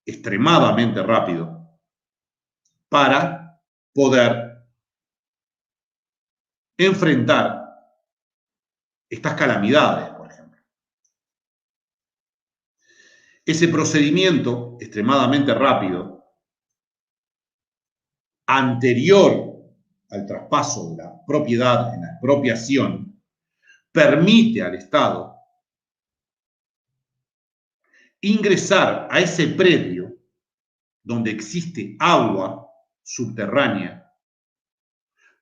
extremadamente rápido, para poder enfrentar estas calamidades, por ejemplo. Ese procedimiento extremadamente rápido, anterior al traspaso de la propiedad en la expropiación, permite al Estado ingresar a ese predio donde existe agua subterránea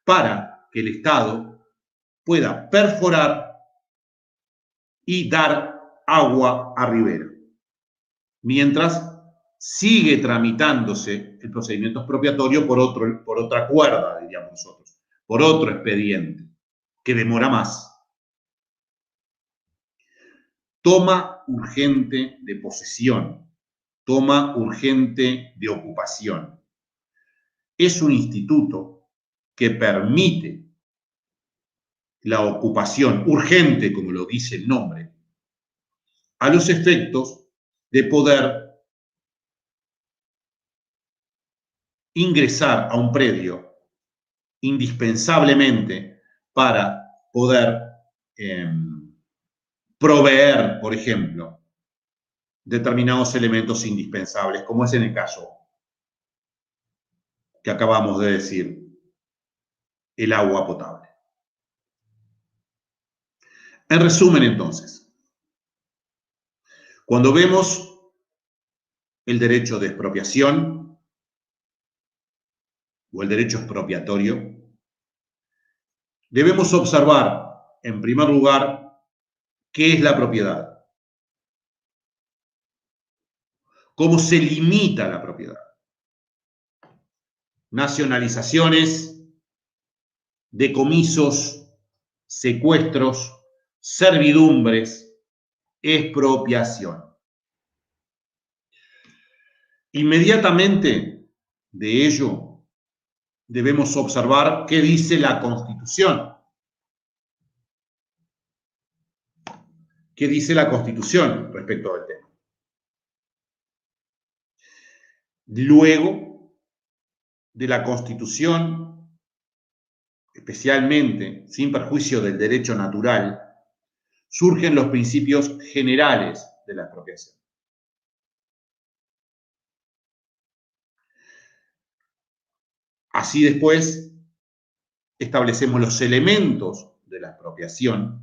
para que el Estado pueda perforar y dar agua a Rivera, mientras sigue tramitándose el procedimiento expropiatorio por otra cuerda, diríamos nosotros, por otro expediente, que demora más. Toma urgente de posesión, toma urgente de ocupación. Es un instituto que permite la ocupación urgente, como lo dice el nombre, a los efectos de poder ingresar a un predio indispensablemente para poder proveer, por ejemplo, determinados elementos indispensables, como es en el caso que acabamos de decir, el agua potable. En resumen, entonces, cuando vemos el derecho de expropiación o el derecho expropiatorio, debemos observar, en primer lugar, qué es la propiedad, cómo se limita la propiedad. Nacionalizaciones, decomisos, secuestros, servidumbres, expropiación. Inmediatamente de ello debemos observar qué dice la Constitución. ¿Qué dice la Constitución respecto al tema? Luego de la Constitución, especialmente sin perjuicio del derecho natural, surgen los principios generales de la expropiación. Así después establecemos los elementos de la expropiación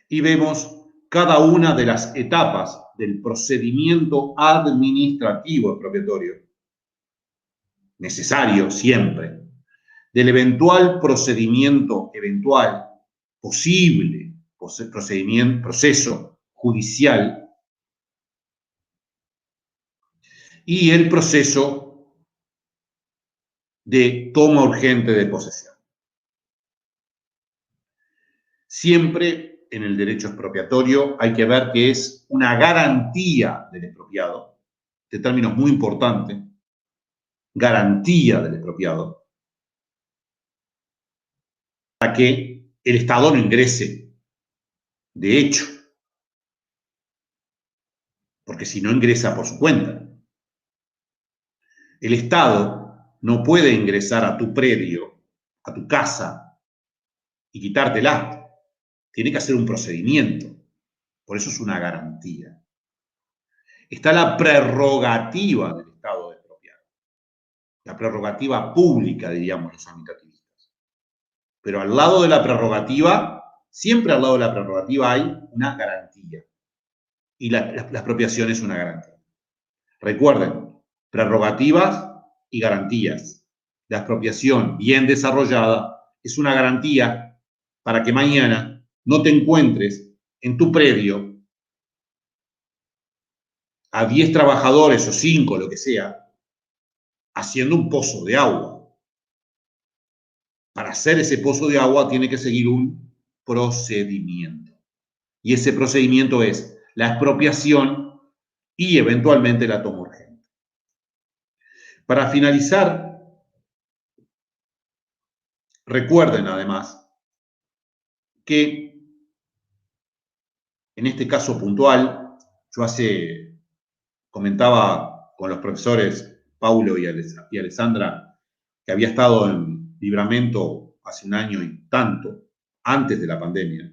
y vemos cada una de las etapas del procedimiento administrativo expropiatorio, necesario siempre, del eventual procedimiento posible proceso judicial y el proceso de toma urgente de posesión. Siempre en el derecho expropiatorio hay que ver que es una garantía del expropiado, este término es muy importante, garantía del expropiado, para que el Estado no ingrese de hecho, porque si no ingresa por su cuenta. El Estado no puede ingresar a tu predio, a tu casa, y quitártela. Tiene que hacer un procedimiento. Por eso es una garantía. Está la prerrogativa del Estado de expropiar. La prerrogativa pública, diríamos los administrativistas. Pero al lado de la prerrogativa, siempre al lado de la prerrogativa hay una garantía. Y la expropiación es una garantía. Recuerden, prerrogativas y garantías. La expropiación bien desarrollada es una garantía para que mañana no te encuentres en tu predio a 10 trabajadores o 5, lo que sea, haciendo un pozo de agua. Para hacer ese pozo de agua tiene que seguir un procedimiento. Y ese procedimiento es la expropiación y eventualmente la toma urgente. Para finalizar, recuerden además que en este caso puntual, yo comentaba con los profesores Paulo y Alessandra que había estado en Libramento hace un año y tanto, antes de la pandemia,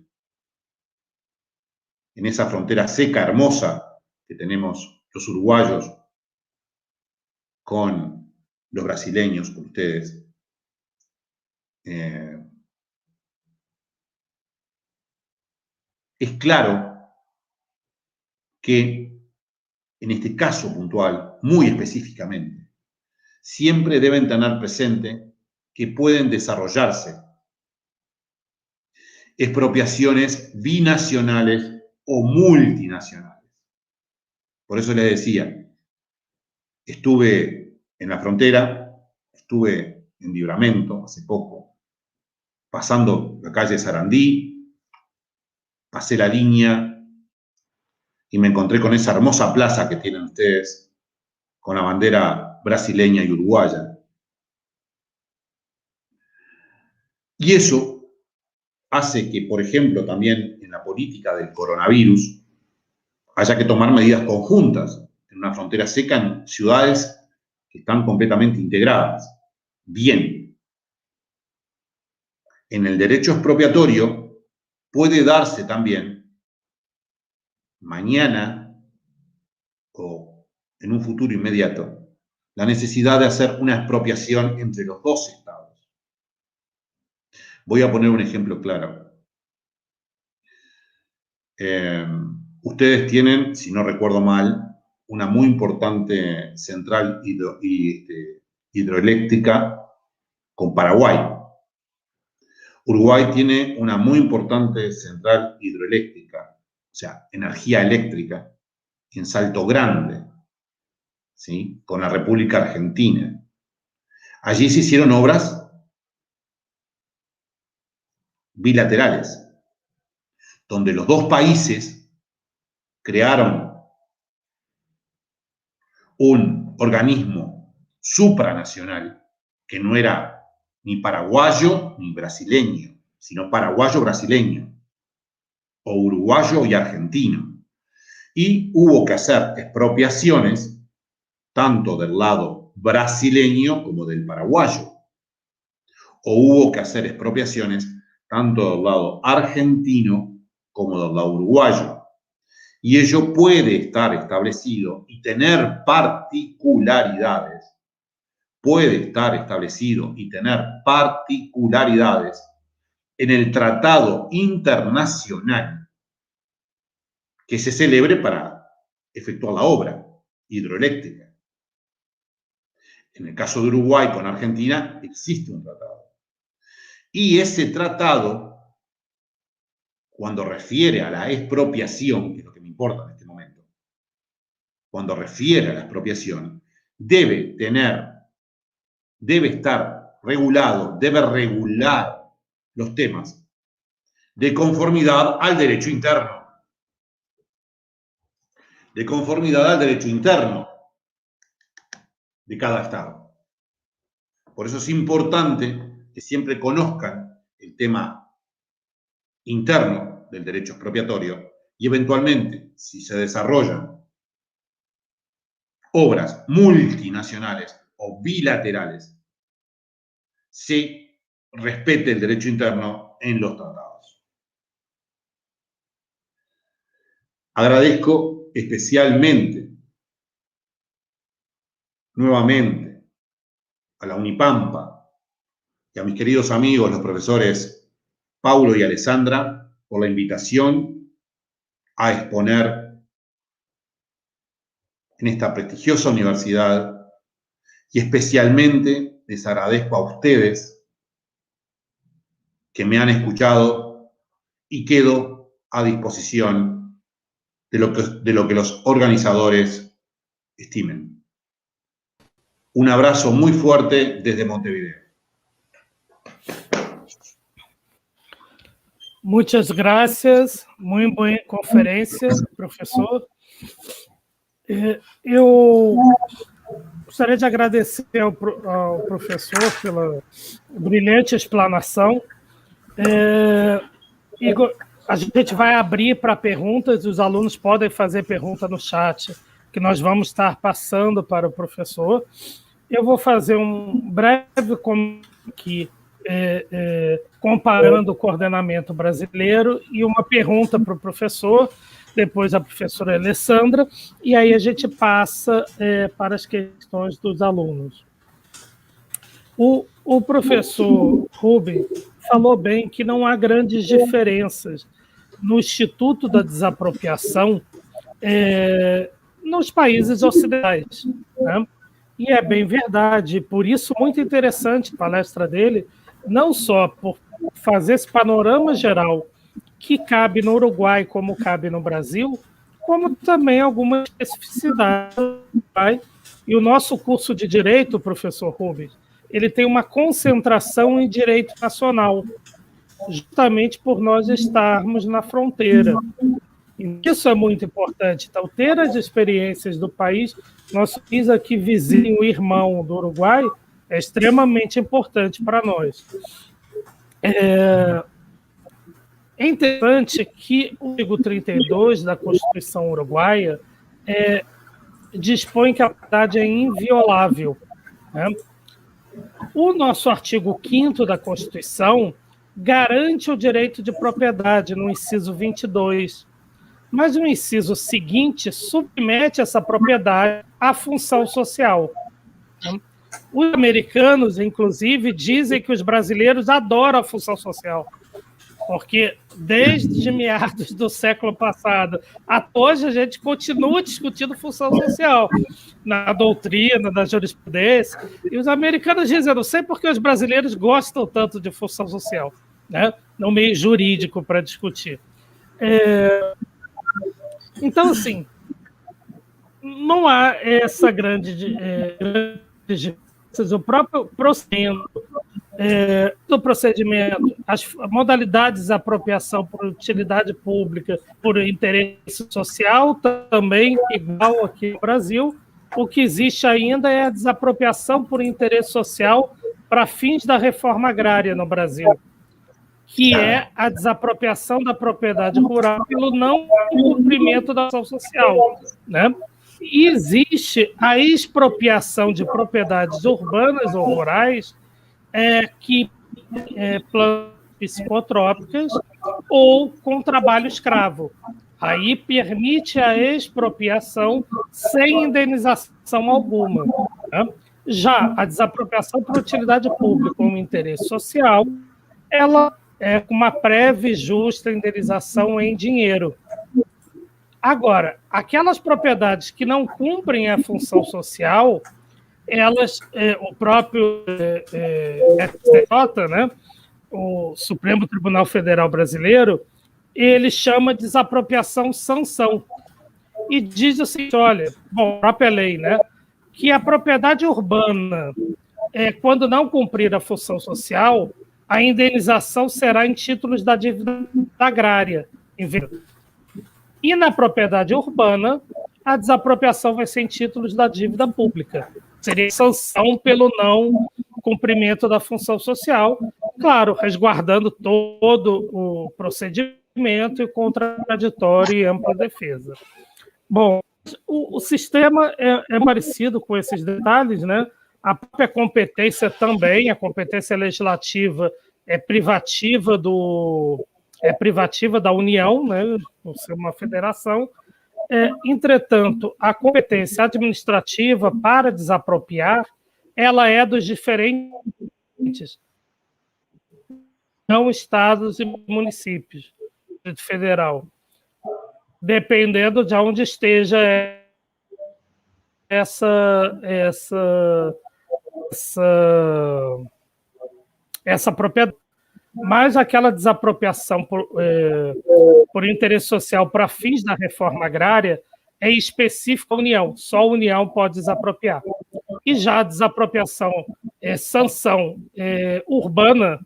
en esa frontera seca, hermosa, que tenemos los uruguayos con los brasileños, con ustedes. Es claro que en este caso puntual, muy específicamente, siempre deben tener presente que pueden desarrollarse expropiaciones binacionales o multinacionales. Por eso les decía, estuve en la frontera, estuve en Libramento hace poco, pasando la calle Sarandí, pasé la línea y me encontré con esa hermosa plaza que tienen ustedes, con la bandera brasileña y uruguaya. Y eso hace que, por ejemplo, también en la política del coronavirus haya que tomar medidas conjuntas en una frontera seca en ciudades que están completamente integradas. Bien, en el derecho expropiatorio puede darse también mañana o en un futuro inmediato la necesidad de hacer una expropiación entre los dos estados. Voy a poner un ejemplo claro. Ustedes tienen, si no recuerdo mal, una muy importante central hidroeléctrica con Paraguay. Uruguay tiene una muy importante central hidroeléctrica, o sea, energía eléctrica, en Salto Grande, ¿sí? Con la República Argentina. Allí se hicieron obras bilaterales, donde los dos países crearon un organismo supranacional que no era ni paraguayo ni brasileño, sino paraguayo-brasileño, o uruguayo y argentino. Y hubo que hacer expropiaciones tanto del lado brasileño como del paraguayo. O hubo que hacer expropiaciones tanto del lado argentino como del lado uruguayo. Y ello puede estar establecido y tener particularidades. Puede estar establecido y tener particularidades en el tratado internacional que se celebre para efectuar la obra hidroeléctrica. En el caso de Uruguay con Argentina existe un tratado. Y ese tratado, cuando refiere a la expropiación, que es lo que me importa en este momento, cuando refiere a la expropiación, debe estar regulado, debe regular los temas de conformidad al derecho interno. De conformidad al derecho interno de cada Estado. Por eso es importante que siempre conozcan el tema interno del derecho expropiatorio y eventualmente, si se desarrollan obras multinacionales o bilaterales, se respete el derecho interno en los tratados. Agradezco especialmente, nuevamente, a la Unipampa y a mis queridos amigos, los profesores Paulo y Alessandra, por la invitación a exponer en esta prestigiosa universidad, y especialmente les agradezco a ustedes que me han escuchado y quedo a disposición de lo que los organizadores estimen. Un abrazo muy fuerte desde Montevideo. Muchas gracias, muito boa conferência, professor. Eu gostaria de agradecer ao professor pela brilhante explanação. E a gente vai abrir para perguntas, os alunos podem fazer pergunta no chat, que nós vamos estar passando para o professor. Eu vou fazer um breve comentário aqui, comparando o coordenamento brasileiro e uma pergunta para o professor, depois a professora Alessandra, e aí a gente passa para as questões dos alunos. O professor Rubem falou bem que não há grandes diferenças no Instituto da Desapropriação nos países ocidentais, né? E é bem verdade, por isso muito interessante a palestra dele, não só por fazer esse panorama geral que cabe no Uruguai como cabe no Brasil, como também alguma especificidade. E o nosso curso de Direito, professor Rubens, ele tem uma concentração em Direito Nacional, justamente por nós estarmos na fronteira. E isso é muito importante. Então, ter as experiências do país, nosso país aqui vizinho, irmão do Uruguai, é extremamente importante para nós. É interessante que o artigo 32 da Constituição Uruguaia dispõe que a propriedade é inviolável, né? O nosso artigo 5º da Constituição garante o direito de propriedade no inciso 22, mas o inciso seguinte submete essa propriedade à função social. Os americanos, inclusive, dizem que os brasileiros adoram a função social, porque desde meados do século passado até hoje a gente continua discutindo função social na doutrina, na jurisprudência, e os americanos dizem, eu não sei porque os brasileiros gostam tanto de função social, né, no meio jurídico para discutir. Então, assim, não há essa grande diferença. O próprio procedimento, as modalidades de apropriação por utilidade pública, por interesse social, também igual aqui no Brasil. O que existe ainda é a desapropriação por interesse social para fins da reforma agrária no Brasil, que é a desapropriação da propriedade rural pelo não cumprimento da ação social, né? E existe a expropriação de propriedades urbanas ou rurais plantas psicotrópicas ou com trabalho escravo. Aí permite a expropriação sem indenização alguma, né? Já a desapropriação por utilidade pública ou interesse social, ela é com uma prévia e justa indenização em dinheiro. Agora, aquelas propriedades que não cumprem a função social, elas, o próprio STJ, né, o Supremo Tribunal Federal Brasileiro, ele chama de desapropriação sanção. E diz assim, olha, bom, a própria lei, né, que a propriedade urbana, quando não cumprir a função social, a indenização será em títulos da dívida agrária. E na propriedade urbana, a desapropriação vai ser em títulos da dívida pública. Seria sanção pelo não cumprimento da função social, claro, resguardando todo o procedimento e contraditório e ampla defesa. Bom, o sistema é parecido com esses detalhes, né? A própria competência também, a competência legislativa é privativa da União, né, por ser uma federação. Entretanto, a competência administrativa para desapropriar, ela é dos diferentes, não estados e municípios federal, dependendo de onde esteja essa propriedade. Mas aquela desapropriação por interesse social para fins da reforma agrária é específica à União, só a União pode desapropriar. E já a desapropriação, sanção urbana,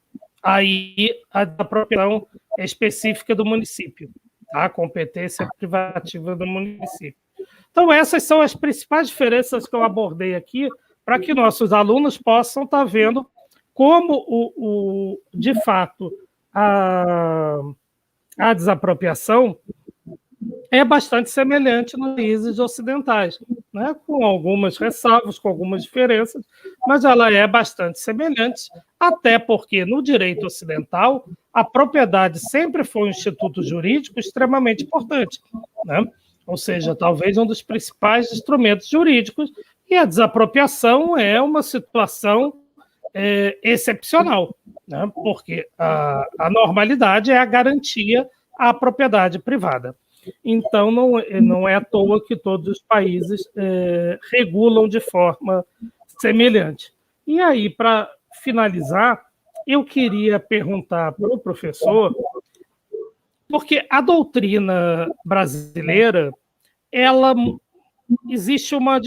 aí a desapropriação é específica do município, tá? A competência privativa do município. Então, essas são as principais diferenças que eu abordei aqui, para que nossos alunos possam estar vendo como, de fato, a desapropriação é bastante semelhante nos países ocidentais, né? Com algumas ressalvas, com algumas diferenças, mas ela é bastante semelhante, até porque no direito ocidental a propriedade sempre foi um instituto jurídico extremamente importante, né? Ou seja, talvez um dos principais instrumentos jurídicos, e a desapropriação é uma situação excepcional, né? Porque a normalidade é a garantia à propriedade privada. Então, não é à toa que todos os países regulam de forma semelhante. E aí, para finalizar, eu queria perguntar para o professor, porque a doutrina brasileira, existe uma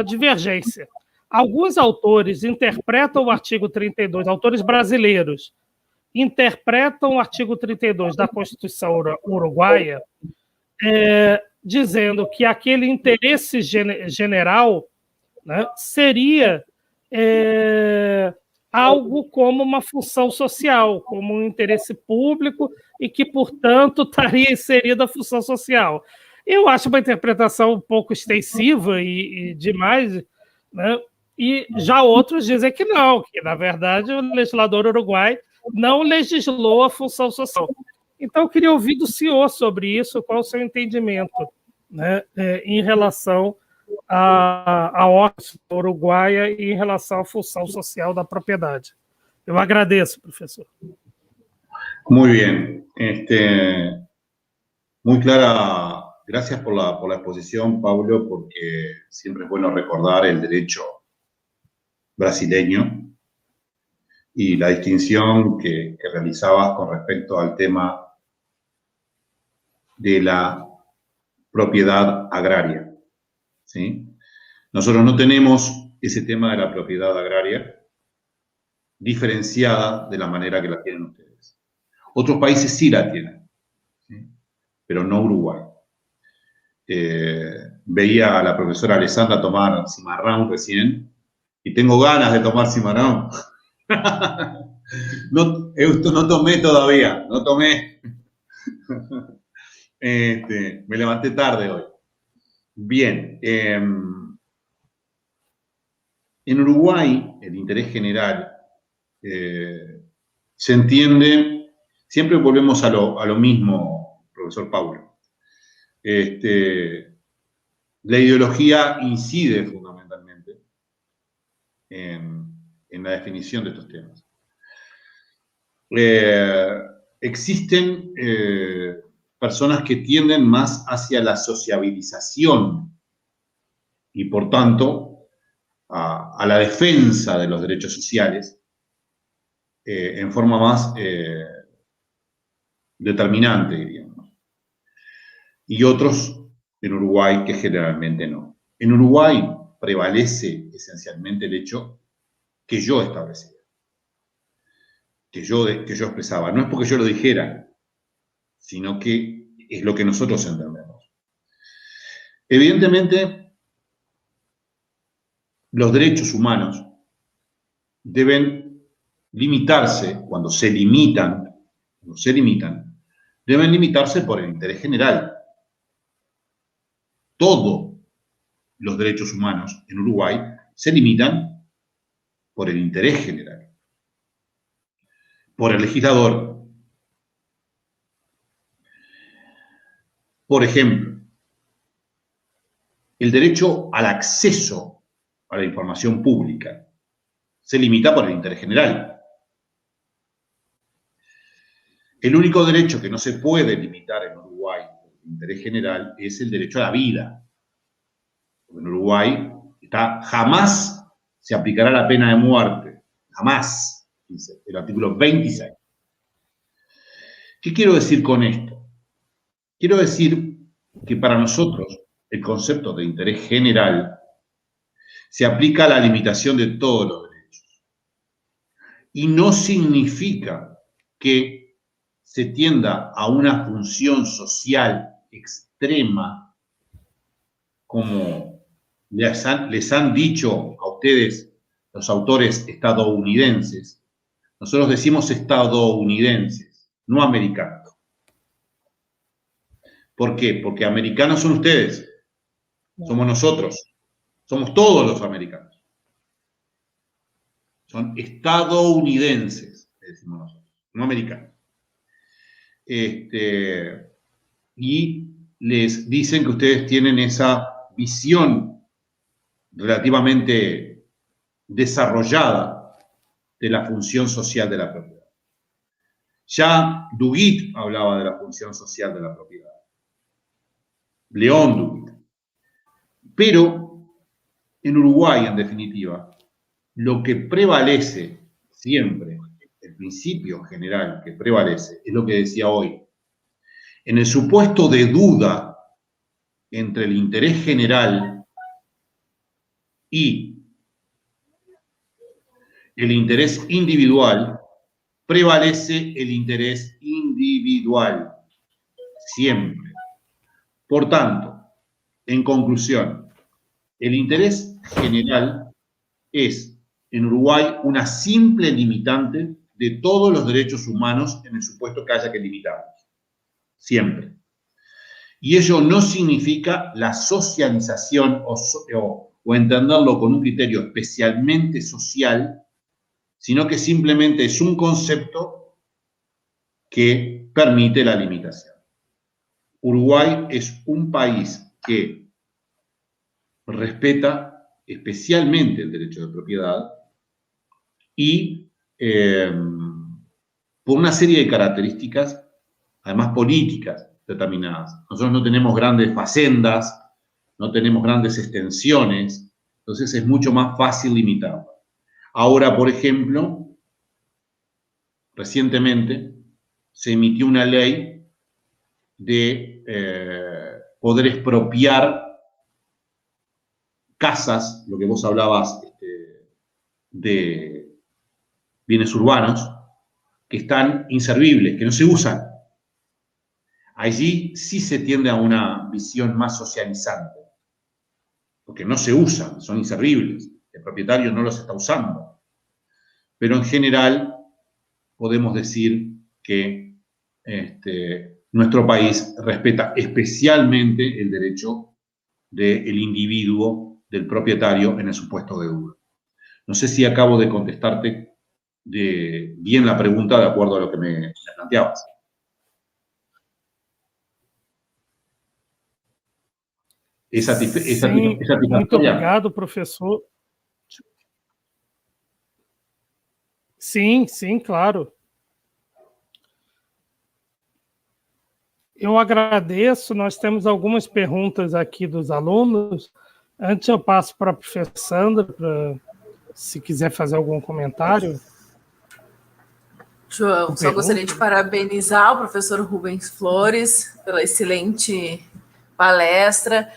divergência. Alguns autores interpretam o artigo 32, autores brasileiros, interpretam o artigo 32 da Constituição Uruguaia, dizendo que aquele interesse general, né, seria algo como uma função social, como um interesse público e que, portanto, estaria inserida a função social. Eu acho uma interpretação um pouco extensiva e demais, né? E já outros dizem que não, que, na verdade, o legislador uruguai não legislou a função social. Então, eu queria ouvir do senhor sobre isso, qual o seu entendimento, né, em relação à ordem uruguaia e em relação à função social da propriedade. Eu agradeço, professor. Muy bien. Muy clara. Gracias por la exposición, Pablo, porque siempre es bueno recordar el derecho brasileño y la distinción que realizabas con respecto al tema de la propiedad agraria, ¿sí? Nosotros no tenemos ese tema de la propiedad agraria diferenciada de la manera que la tienen ustedes. Otros países sí la tienen, ¿sí? Pero no Uruguay. Veía a la profesora Alessandra tomar cimarrón recién y tengo ganas de tomar cimarrón. No tomé todavía, no tomé. Me levanté tarde hoy. Bien. En Uruguay, el interés general se entiende, siempre volvemos a lo mismo, profesor Paulo. La ideología incide fundamentalmente en la definición de estos temas. Existen personas que tienden más hacia la sociabilización y, por tanto, a la defensa de los derechos sociales en forma más determinante, diríamos. Y otros en Uruguay que generalmente no. En Uruguay prevalece esencialmente el hecho que yo establecía, que yo expresaba. No es porque yo lo dijera, sino que es lo que nosotros entendemos. Evidentemente, los derechos humanos deben limitarse, cuando se limitan, deben limitarse por el interés general. Todos los derechos humanos en Uruguay se limitan por el interés general, por el legislador. Por ejemplo, el derecho al acceso a la información pública se limita por el interés general. El único derecho que no se puede limitar en Uruguay por el interés general es el derecho a la vida. En Uruguay jamás se aplicará la pena de muerte. Jamás, dice el artículo 26. ¿Qué quiero decir con esto? Quiero decir que para nosotros el concepto de interés general se aplica a la limitación de todos los derechos. Y no significa que se tienda a una función social extrema, como les han dicho a ustedes los autores estadounidenses. Nosotros decimos estadounidenses, no americanos. ¿Por qué? Porque americanos son ustedes, somos nosotros, somos todos los americanos. Son estadounidenses, decimos nosotros, no americanos. Y les dicen que ustedes tienen esa visión relativamente desarrollada de la función social de la propiedad. Ya Duguit hablaba de la función social de la propiedad. León Duguit. Pero en Uruguay, en definitiva, lo que prevalece siempre, el principio general que prevalece, es lo que decía hoy. En el supuesto de duda entre el interés general y el interés individual, prevalece el interés individual, siempre. Por tanto, en conclusión, el interés general es en Uruguay una simple limitante de todos los derechos humanos en el supuesto que haya que limitarlos. Siempre. Y ello no significa la socialización o entenderlo con un criterio especialmente social, sino que simplemente es un concepto que permite la limitación. Uruguay es un país que respeta especialmente el derecho de propiedad y por una serie de características, además políticas determinadas. Nosotros no tenemos grandes facendas, no tenemos grandes extensiones, entonces es mucho más fácil limitarlo. Ahora, por ejemplo, recientemente se emitió una ley de poder expropiar casas, lo que vos hablabas de bienes urbanos, que están inservibles, que no se usan. Allí sí se tiende a una visión más socializante, porque no se usan, son inservibles, el propietario no los está usando. Pero en general podemos decir que nuestro país respeta especialmente el derecho del individuo, del propietario, en el supuesto de deuda. No sé si acabo de contestarte bien la pregunta de acuerdo a lo que me planteabas. ¿Es satisfactoria? Muito obrigado, professor. Sim, sim, claro. Eu agradeço. Nós temos algumas perguntas aqui dos alunos. Antes eu passo para a professora Sandra, se quiser fazer algum comentário. João, só gostaria de parabenizar o professor Rubens Flores pela excelente palestra.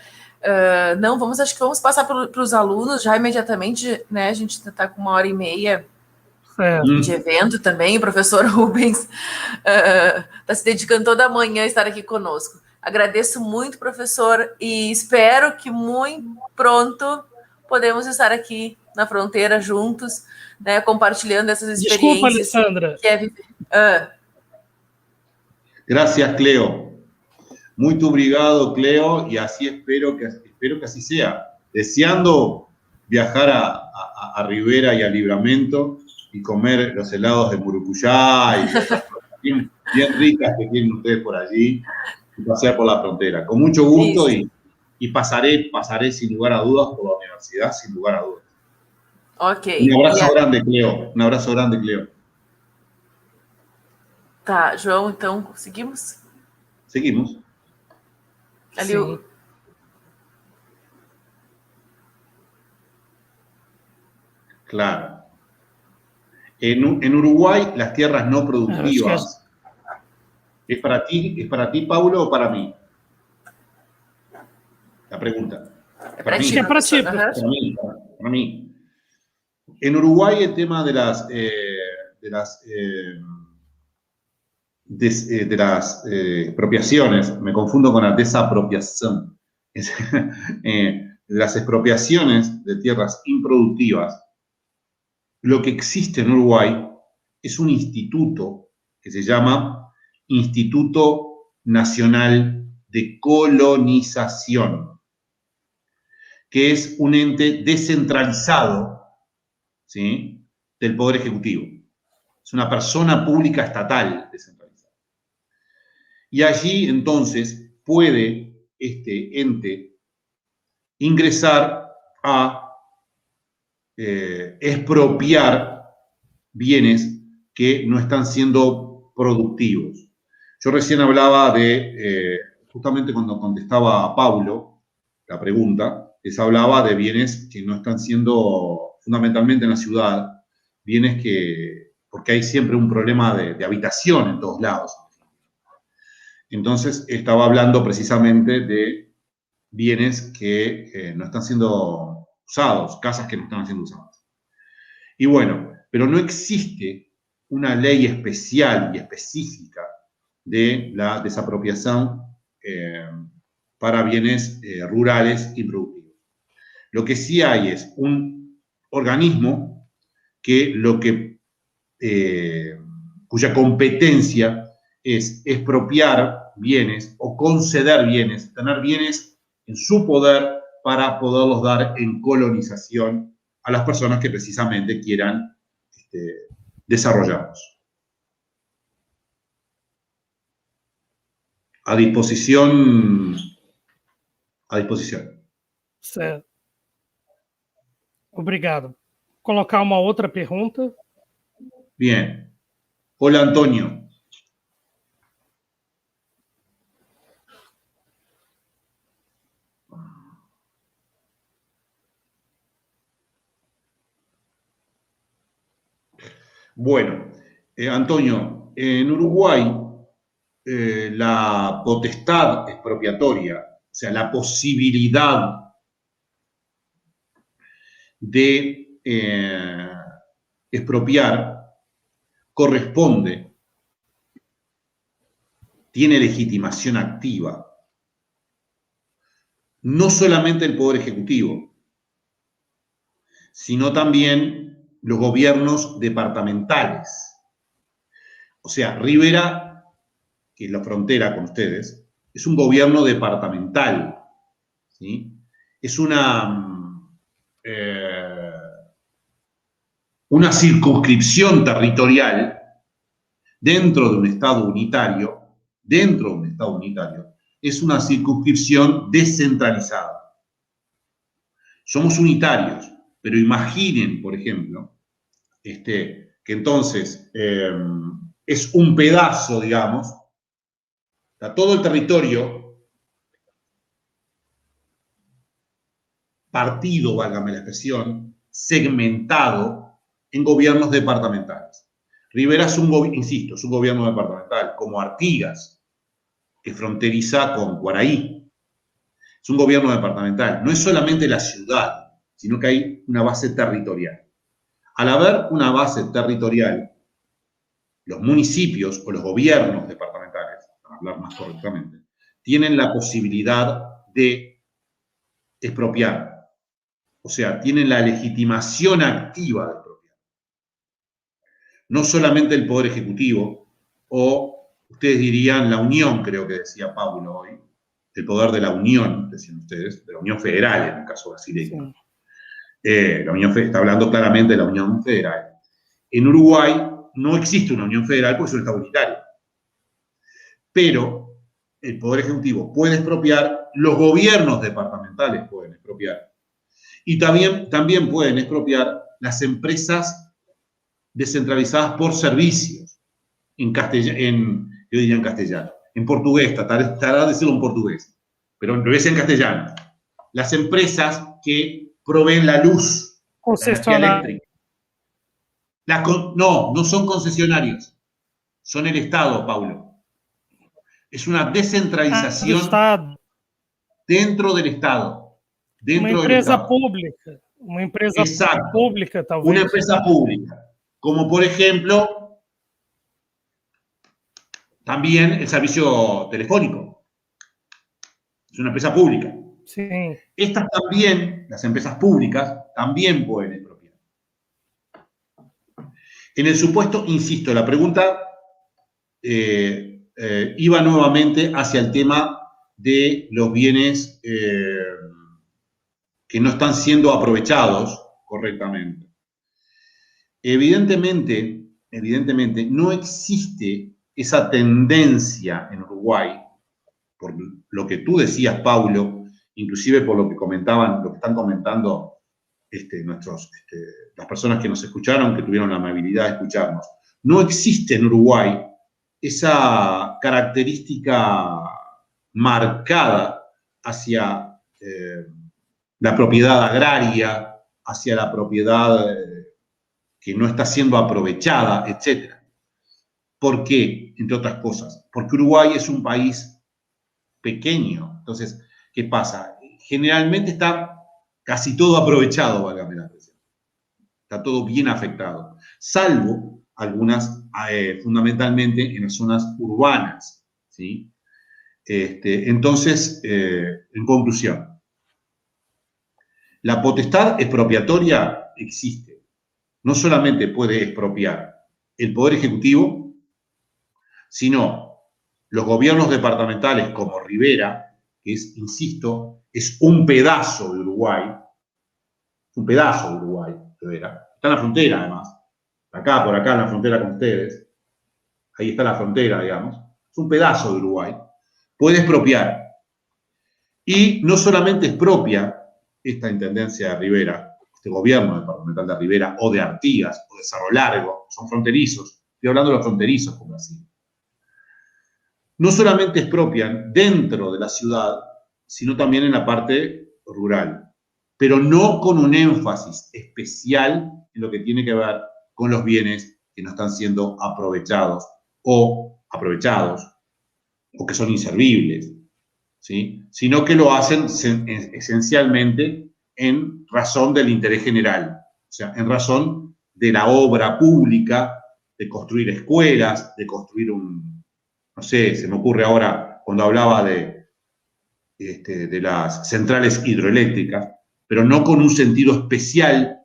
Acho que vamos passar para os alunos já imediatamente, né? A gente está com 1h30 de evento também. O professor Rubens está se dedicando toda a manhã a estar aqui conosco. Agradeço muito, professor, e espero que muito pronto podemos estar aqui na fronteira juntos, né, compartilhando essas experiências. Desculpa, Alessandra. Gracias, Cleo. Muito obrigado, Cleo, y así espero que así sea. Deseando viajar a Rivera y a Livramento y comer los helados de Murucuyá y esas cosas bien ricas que tienen ustedes por allí y pasear por la frontera. Con mucho gusto y pasaré sin lugar a dudas por la universidad, sin lugar a dudas. Ok. Un abrazo grande, Cleo. Un abrazo grande, Cleo. Tá, João, então, seguimos? Seguimos. Ali Sim. Claro. En Uruguay, las tierras no productivas... ¿Es para ti, Paulo, o para mí? La pregunta. Para mí. En Uruguay el tema de las expropiaciones, me confundo con la desapropiación, las expropiaciones de tierras improductivas, lo que existe en Uruguay es un instituto que se llama Instituto Nacional de Colonización, que es un ente descentralizado, ¿sí?, del Poder Ejecutivo. Es una persona pública estatal descentralizada. Y allí, entonces, puede este ente ingresar a expropiar bienes que no están siendo productivos. Yo recién hablaba justamente cuando contestaba a Paulo la pregunta, les hablaba de bienes que no están siendo, fundamentalmente en la ciudad, bienes porque hay siempre un problema de habitación en todos lados. Entonces, estaba hablando precisamente de bienes que no están siendo usados, casas que no están siendo usadas. Y bueno, pero no existe una ley especial y específica de la desapropiación para bienes rurales improductivos. Lo que sí hay es un organismo cuya competencia es expropiar bienes o conceder bienes, tener bienes en su poder para poderlos dar en colonización a las personas que precisamente quieran desarrollarlos. A disposición. À disposição. Certo. Obrigado. Vou colocar uma outra pergunta. Bien. Hola, Antonio. Bueno, Antonio, en Uruguay la potestad expropiatoria, o sea, la posibilidad de expropiar corresponde, tiene legitimación activa, no solamente el Poder Ejecutivo, sino también los gobiernos departamentales. O sea, Rivera, que es la frontera con ustedes, es un gobierno departamental, ¿sí? Es una circunscripción territorial dentro de un Estado unitario, es una circunscripción descentralizada. Somos unitarios, pero imaginen, por ejemplo, que entonces es un pedazo, digamos, todo el territorio partido, válgame la expresión, segmentado en gobiernos departamentales. Rivera es un gobierno departamental, como Artigas, que fronteriza con Cuaraí. Es un gobierno departamental. No es solamente la ciudad, sino que hay una base territorial. Al haber una base territorial, los municipios o los gobiernos departamentales, para hablar más correctamente, tienen la posibilidad de expropiar. O sea, tienen la legitimación activa de expropiar. No solamente el Poder Ejecutivo, o ustedes dirían la Unión, creo que decía Pablo hoy, el poder de la Unión, decían ustedes, de la Unión Federal en el caso brasileño. Sí. La Unión está hablando claramente de la Unión Federal. En Uruguay no existe una Unión Federal porque es un Estado unitario. Pero el Poder Ejecutivo puede expropiar, los gobiernos departamentales pueden expropiar. Y también pueden expropiar las empresas descentralizadas por servicios, yo diría en castellano, en portugués, tratará de decirlo en portugués, pero lo voy a decir en castellano. Las empresas que proveen la luz, la energía eléctrica. No son concesionarios, son el Estado, Paulo. Es una descentralización dentro del Estado. Uma empresa pública. Uma empresa pública, talvez. Una empresa pública. Como, por ejemplo, también el servicio telefónico. Es una empresa pública. Sí. Estas también, las empresas públicas, también pueden expropiar. En el supuesto, insisto, la pregunta iba nuevamente hacia el tema de los bienes que no están siendo aprovechados correctamente. Evidentemente, no existe esa tendencia en Uruguay, por lo que tú decías, Paulo, inclusive por lo que están comentando las personas que nos escucharon, que tuvieron la amabilidad de escucharnos. No existe en Uruguay esa característica marcada hacia la propiedad agraria, hacia la propiedad que no está siendo aprovechada, etc. ¿Por qué? Entre otras cosas. Porque Uruguay es un país pequeño. Entonces, ¿qué pasa? Generalmente está casi todo aprovechado, válgame la expresión. Está todo bien afectado. Salvo algunas, fundamentalmente en las zonas urbanas, ¿sí? Entonces, en conclusión, la potestad expropiatoria existe. no solamente puede expropiar el Poder Ejecutivo, sino los gobiernos departamentales como Rivera, que es, insisto, es un pedazo de Uruguay, Rivera. Está en la frontera, además. Acá, por acá, en la frontera con ustedes. Ahí está la frontera, digamos. Es un pedazo de Uruguay. Puede expropiar. Y no solamente expropia esta intendencia de Rivera, este gobierno departamental de Rivera, o de Artigas, o de Cerro Largo, son fronterizos. Estoy hablando de los fronterizos con Brasil. No solamente expropian dentro de la ciudad, sino también en la parte rural, pero no con un énfasis especial en lo que tiene que ver con los bienes que no están siendo aprovechados o que son inservibles, ¿sí? Sino que lo hacen esencialmente en razón del interés general, o sea, en razón de la obra pública, de construir escuelas, de construir no sé, se me ocurre ahora cuando hablaba de las centrales hidroeléctricas, pero no con un sentido especial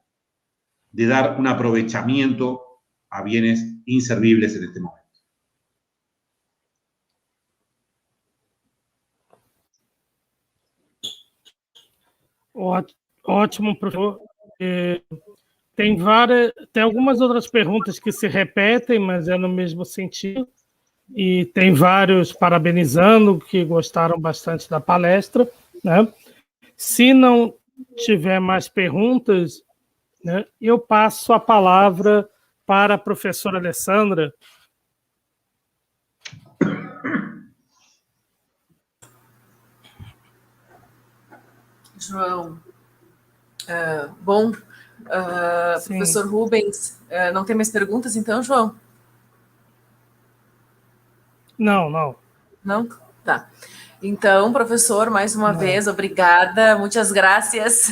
de dar un aprovechamiento a bienes inservibles en este momento. Ótimo, professor. Tem algumas outras perguntas que se repetem, mas é no mesmo sentido. E tem vários parabenizando, que gostaram bastante da palestra, né? Se não tiver mais perguntas, né, eu passo a palavra para a professora Alessandra. João, professor Rubens, não tem mais perguntas então, João? Não. Não? Tá. Então, professor, mais uma vez, obrigada, muitas graças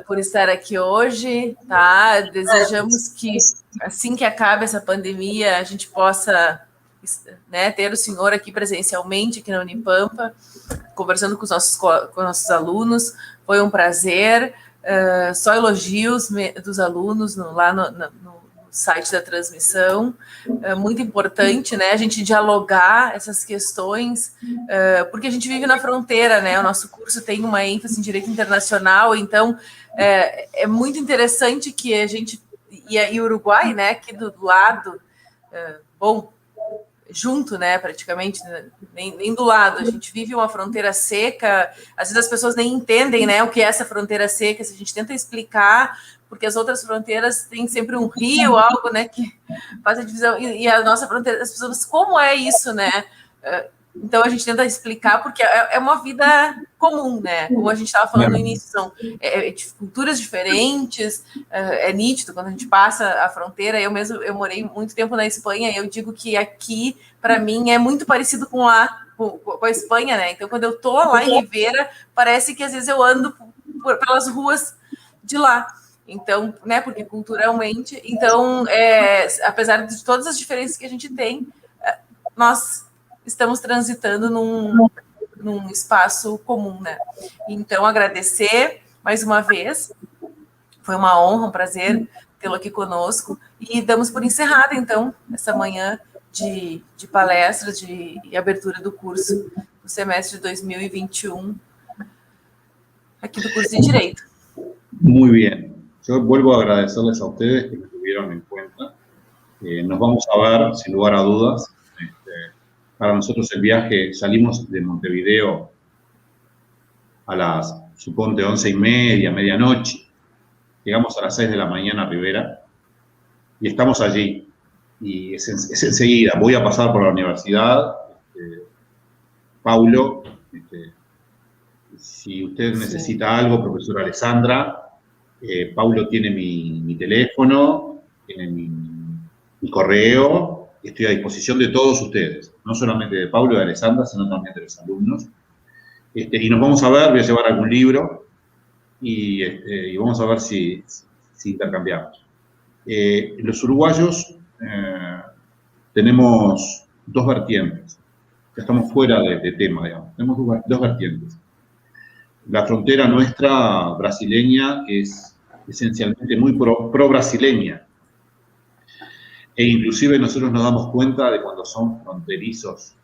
por estar aqui hoje, tá? Desejamos que, assim que acabe essa pandemia, a gente possa, né, ter o senhor aqui presencialmente, aqui na Unipampa, conversando com os nossos alunos. Foi um prazer, só elogios dos alunos lá no site da transmissão. É muito importante, né, a gente dialogar essas questões, porque a gente vive na fronteira, né, o nosso curso tem uma ênfase em direito internacional, então é muito interessante que a gente, e o Uruguai, né, aqui do lado, junto, né, praticamente, nem do lado, a gente vive uma fronteira seca, às vezes as pessoas nem entendem, né, o que é essa fronteira seca, se a gente tenta explicar, porque as outras fronteiras têm sempre um rio, algo, né, que faz a divisão, e a nossa fronteira, as pessoas, como é isso, né? Então a gente tenta explicar, porque é uma vida comum, né? Como a gente estava falando no início, são de culturas diferentes, é nítido quando a gente passa a fronteira. Eu morei muito tempo na Espanha, e eu digo que aqui, para mim, é muito parecido com a Espanha, né? Então, quando eu tô lá em Rivera, parece que às vezes eu ando pelas ruas de lá. Então, né, porque culturalmente, então, apesar de todas as diferenças que a gente tem, nós estamos transitando num espaço comum, né? Então, agradecer mais uma vez, foi uma honra, um prazer tê-lo aqui conosco, e damos por encerrada, então, essa manhã de palestra, de abertura do curso do semestre de 2021, aqui do curso de Direito. Muy bien. Yo vuelvo a agradecerles a ustedes que me tuvieron en cuenta. Nos vamos a ver, sin lugar a dudas. Para nosotros el viaje, salimos de Montevideo a las, suponte, 11:30, medianoche. Llegamos a las 6 de la mañana a Rivera y estamos allí. Y es enseguida. Voy a pasar por la universidad. Paulo, si usted necesita algo, profesora Alessandra, Paulo tiene mi teléfono, tiene mi correo, estoy a disposición de todos ustedes, no solamente de Paulo y de Alessandra, sino también de los alumnos. Y nos vamos a ver, voy a llevar algún libro y vamos a ver si intercambiamos. Los uruguayos tenemos dos vertientes, ya estamos fuera de tema, digamos, tenemos dos vertientes. La frontera nuestra brasileña es esencialmente muy pro-brasileña. E inclusive nosotros nos damos cuenta de cuando son fronterizos.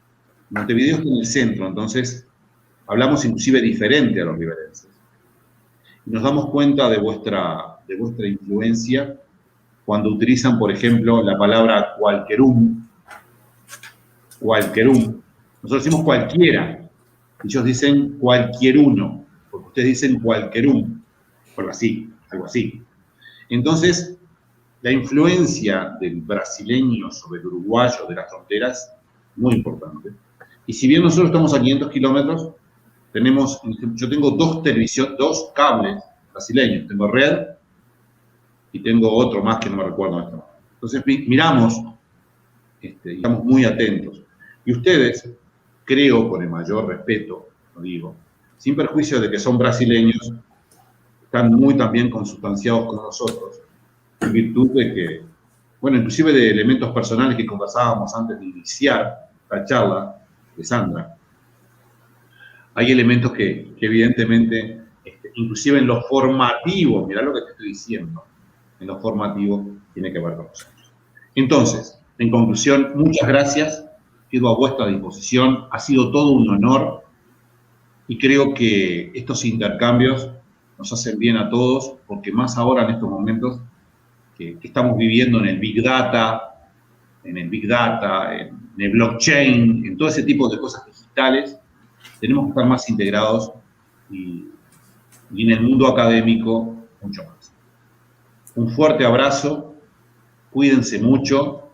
Montevideo está en el centro, entonces hablamos inclusive diferente a los riverenses. Y nos damos cuenta de vuestra influencia cuando utilizan, por ejemplo, la palabra cualquierum. Cualquierum. Nosotros decimos cualquiera. Ellos dicen cualquieruno, porque ustedes dicen cualquierum. Algo así. Entonces, la influencia del brasileño sobre el uruguayo de las fronteras, muy importante. Y si bien nosotros estamos a 500 kilómetros, yo tengo dos cables brasileños. Tengo Red y tengo otro más que no me recuerdo en este momento. Entonces miramos, estamos muy atentos. Y ustedes, creo, con el mayor respeto, lo digo, sin perjuicio de que son brasileños, están muy también consustanciados con nosotros, en virtud de que, bueno, inclusive de elementos personales que conversábamos antes de iniciar la charla de Sandra, hay elementos que evidentemente, inclusive en lo formativo, mirá lo que te estoy diciendo, en lo formativo tiene que ver con nosotros. Entonces, en conclusión, muchas gracias, quedo a vuestra disposición, ha sido todo un honor y creo que estos intercambios nos hacen bien a todos, porque más ahora en estos momentos que estamos viviendo en el Big Data, en el blockchain, en todo ese tipo de cosas digitales, tenemos que estar más integrados y en el mundo académico mucho más. Un fuerte abrazo, cuídense mucho,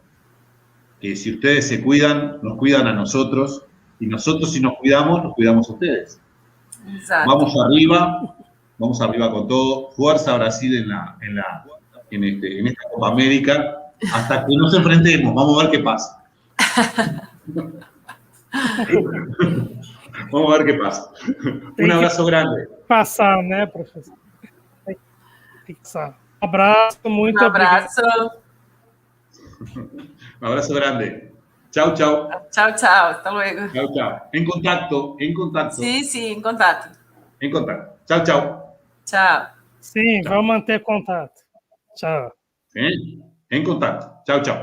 que si ustedes se cuidan, nos cuidan a nosotros, y nosotros si nos cuidamos a ustedes. Exacto. Vamos arriba con todo. Fuerza Brasil en esta Copa América, hasta que nos enfrentemos. Vamos a ver qué pasa. Vamos a ver qué pasa. Un abrazo grande. Passar, né, professor? Tem que passar. Um abraço, muito obrigado. Un abrazo grande. Chau, chau. Chao, chao. Hasta luego. Chau, chau. En contacto. Sí, en contacto. En contacto. Chau, chau. Chao. Sim, vamos manter contato. Tchau. En contacto. Chau, chau.